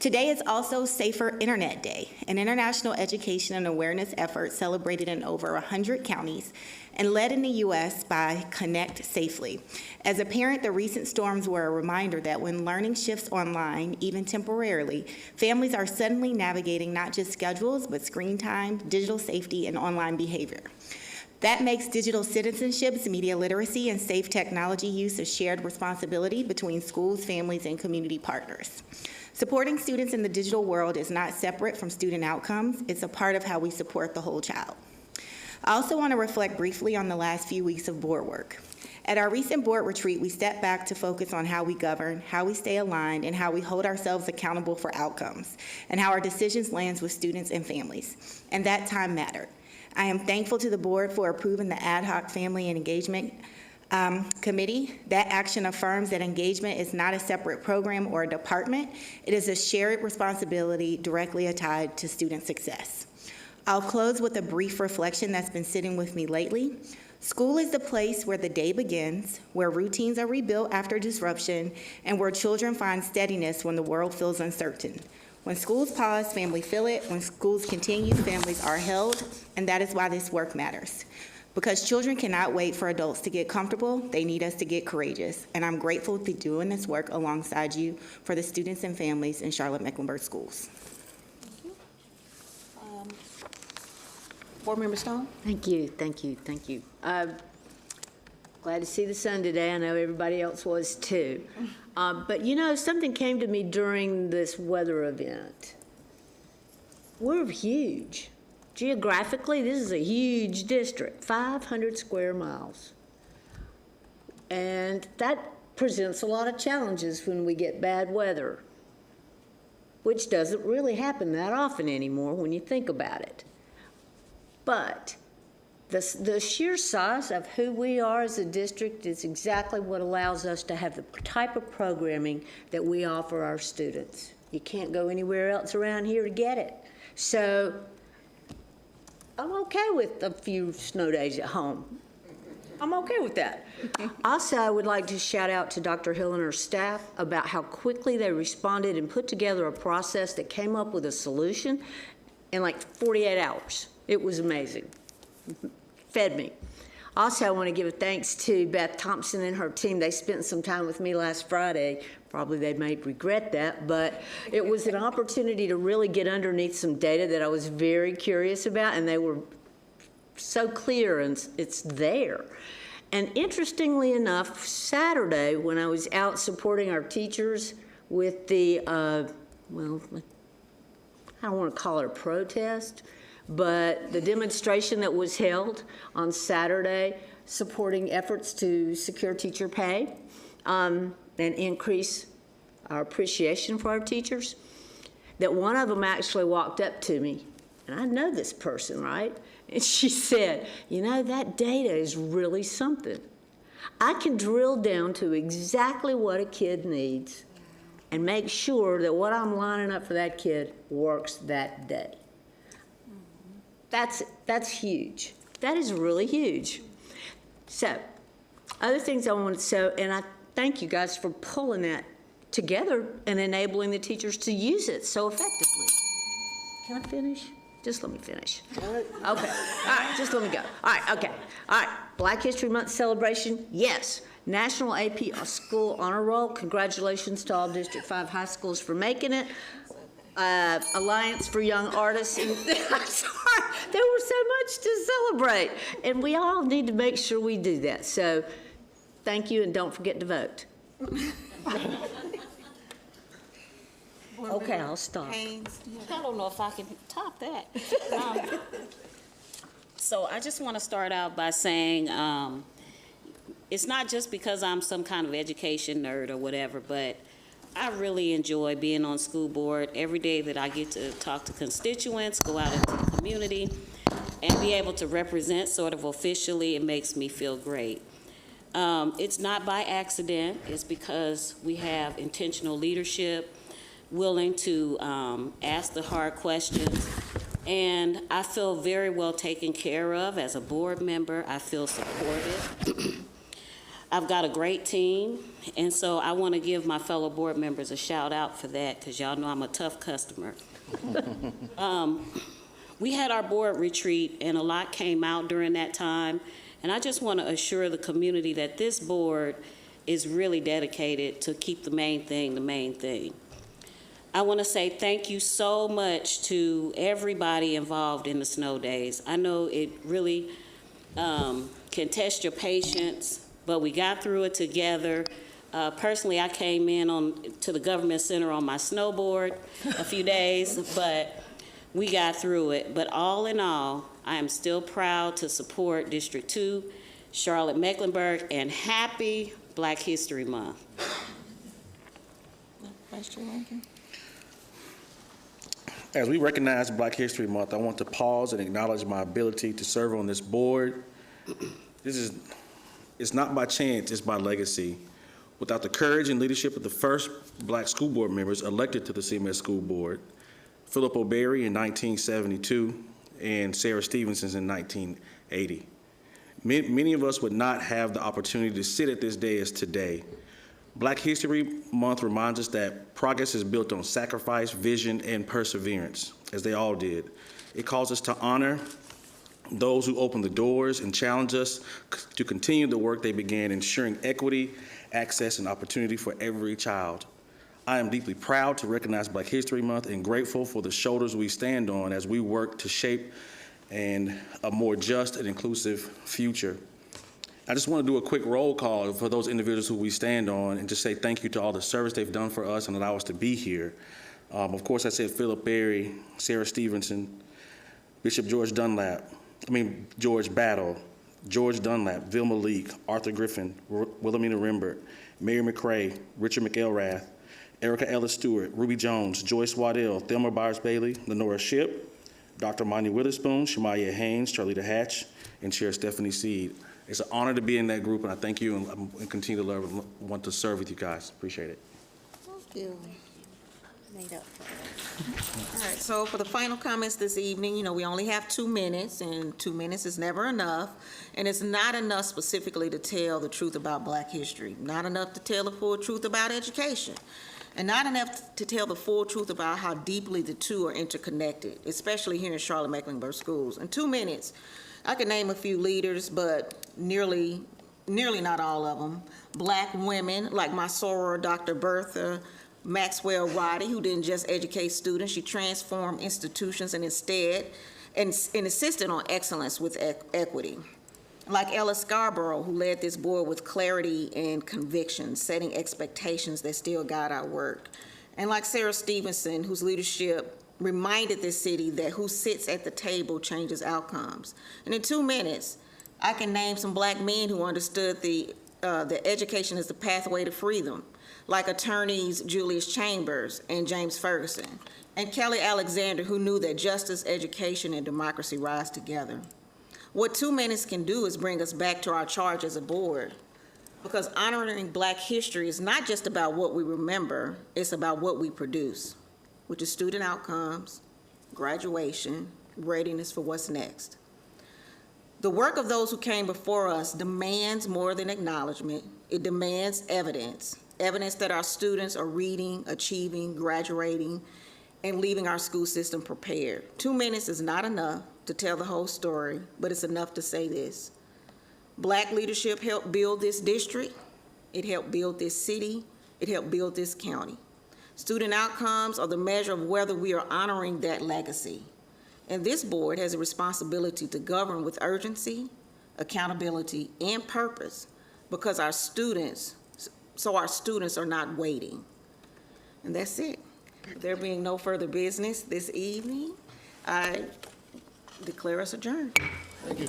Today is also Safer Internet Day, an international education and awareness effort celebrated in over 100 counties and led in the U.S. by Connect Safely. As a parent, the recent storms were a reminder that when learning shifts online, even temporarily, families are suddenly navigating not just schedules, but screen time, digital safety, and online behavior. That makes digital citizenships, media literacy, and safe technology use a shared responsibility between schools, families, and community partners. Supporting students in the digital world is not separate from student outcomes. It's a part of how we support the whole child. I also want to reflect briefly on the last few weeks of board work. At our recent board retreat, we stepped back to focus on how we govern, how we stay aligned, and how we hold ourselves accountable for outcomes, and how our decisions land with students and families. And that time mattered. I am thankful to the board for approving the ad hoc family and engagement committee. That action affirms that engagement is not a separate program or a department. It is a shared responsibility directly tied to student success. I'll close with a brief reflection that's been sitting with me lately. School is the place where the day begins, where routines are rebuilt after disruption, and where children find steadiness when the world feels uncertain. When schools pause, families feel it. When schools continue, families are held, and that is why this work matters. Because children cannot wait for adults to get comfortable, they need us to get courageous. And I'm grateful to be doing this work alongside you for the students and families in Charlotte-Mecklenburg schools. Board Member Stone? Thank you, thank you, thank you. Glad to see the sun today. I know everybody else was too. But you know, something came to me during this weather event. We're huge. Geographically, this is a huge district, 500 square miles. And that presents a lot of challenges when we get bad weather, which doesn't really happen that often anymore when you think about it. But the sheer size of who we are as a district is exactly what allows us to have the type of programming that we offer our students. You can't go anywhere else around here to get it. So I'm okay with a few snow days at home. I'm okay with that. Also, I would like to shout out to Dr. Hill and her staff about how quickly they responded and put together a process that came up with a solution in like 48 hours. It was amazing. Fed me. Also, I want to give a thanks to Beth Thompson and her team. They spent some time with me last Friday. Probably they may regret that, but it was an opportunity to really get underneath some data that I was very curious about, and they were so clear, and it's there. And interestingly enough, Saturday, when I was out supporting our teachers with the, well, I don't want to call it a protest, but the demonstration that was held on Saturday supporting efforts to secure teacher pay and increase our appreciation for our teachers, that one of them actually walked up to me, and I know this person, right? And she said, you know, that data is really something. I can drill down to exactly what a kid needs and make sure that what I'm lining up for that kid works that day. That's huge. That is really huge. So, other things I wanted to say, and I thank you guys for pulling that together and enabling the teachers to use it so effectively. Can I finish? Just let me finish. Okay. All right, just let me go. All right, okay. All right, Black History Month celebration, yes. National AP School Honor Roll, congratulations to all District 5 high schools for making it. Alliance for Young Artists. And, I'm sorry, there was so much to celebrate. And we all need to make sure we do that. So thank you, and don't forget to vote. Okay, I'll stop. I don't know if I can top that. So I just want to start out by saying it's not just because I'm some kind of education nerd or whatever, but I really enjoy being on school board every day that I get to talk to constituents, go out into the community, and be able to represent sort of officially. It makes me feel great. It's not by accident. It's because we have intentional leadership, willing to ask the hard questions, and I feel very well taken care of as a board member. I feel supported. I've got a great team, and so I want to give my fellow board members a shout out for that, because y'all know I'm a tough customer. We had our board retreat, and a lot came out during that time, and I just want to assure the community that this board is really dedicated to keep the main thing the main thing. I want to say thank you so much to everybody involved in the snow days. I know it really can test your patience, but we got through it together. Personally, I came in to the government center on my snowboard a few days, but we got through it. But all in all, I am still proud to support District 2, Charlotte-Mecklenburg, and happy Black History Month. As we recognize Black History Month, I want to pause and acknowledge my ability to serve on this board. It's not by chance, it's by legacy. Without the courage and leadership of the first Black school board members elected to the CMS School Board, Philip O'Berry in 1972 and Sarah Stevenson in 1980. Many of us would not have the opportunity to sit at this day as today. Black History Month reminds us that progress is built on sacrifice, vision, and perseverance, as they all did. It calls us to honor those who opened the doors and challenge us to continue the work they began, ensuring equity, access, and opportunity for every child. I am deeply proud to recognize Black History Month and grateful for the shoulders we stand on as we work to shape a more just and inclusive future. I just want to do a quick roll call for those individuals who we stand on and just say thank you to all the service they've done for us and allow us to be here. Of course, I said Philip Berry, Sarah Stevenson, Bishop George Battle, George Dunlap, Vilma Leak, Arthur Griffin, Wilhelmina Rembert, Mary McRae, Richard McElrath, Erica Ellis Stewart, Ruby Jones, Joyce Waddell, Thelma Byers-Bailey, Lenora Shipp, Dr. Monty Witherspoon, Shemaya Haynes, Charlita Hatch, and Chair Stephanie Seed. It's an honor to be in that group, and I thank you and continue to want to serve with you guys. Appreciate it. Thank you. All right, so for the final comments this evening, we only have 2 minutes, and 2 minutes is never enough, and it's not enough specifically to tell the truth about Black history, not enough to tell the full truth about education, and not enough to tell the full truth about how deeply the two are interconnected, especially here in Charlotte-Mecklenburg schools. In 2 minutes, I could name a few leaders, but nearly not all of them. Black women, like my soror, Dr. Bertha Maxwell Roddy, who didn't just educate students, she transformed institutions and insisted on excellence with equity. Like Ella Scarborough, who led this board with clarity and conviction, setting expectations that still guide our work. And like Sarah Stevenson, whose leadership reminded this city that who sits at the table changes outcomes. And in 2 minutes, I can name some Black men who understood that education is the pathway to freedom, like attorneys Julius Chambers and James Ferguson, and Kelly Alexander, who knew that justice, education, and democracy rise together. What 2 minutes can do is bring us back to our charge as a board, because honoring Black history is not just about what we remember, it's about what we produce, which is student outcomes, graduation, readiness for what's next. The work of those who came before us demands more than acknowledgement. It demands evidence that our students are reading, achieving, graduating, and leaving our school system prepared. 2 minutes is not enough to tell the whole story, but it's enough to say this. Black leadership helped build this district, it helped build this city, it helped build this county. Student outcomes are the measure of whether we are honoring that legacy. And this board has a responsibility to govern with urgency, accountability, and purpose, because our students are not waiting. And that's it. There being no further business this evening, I declare us adjourned. Thank you.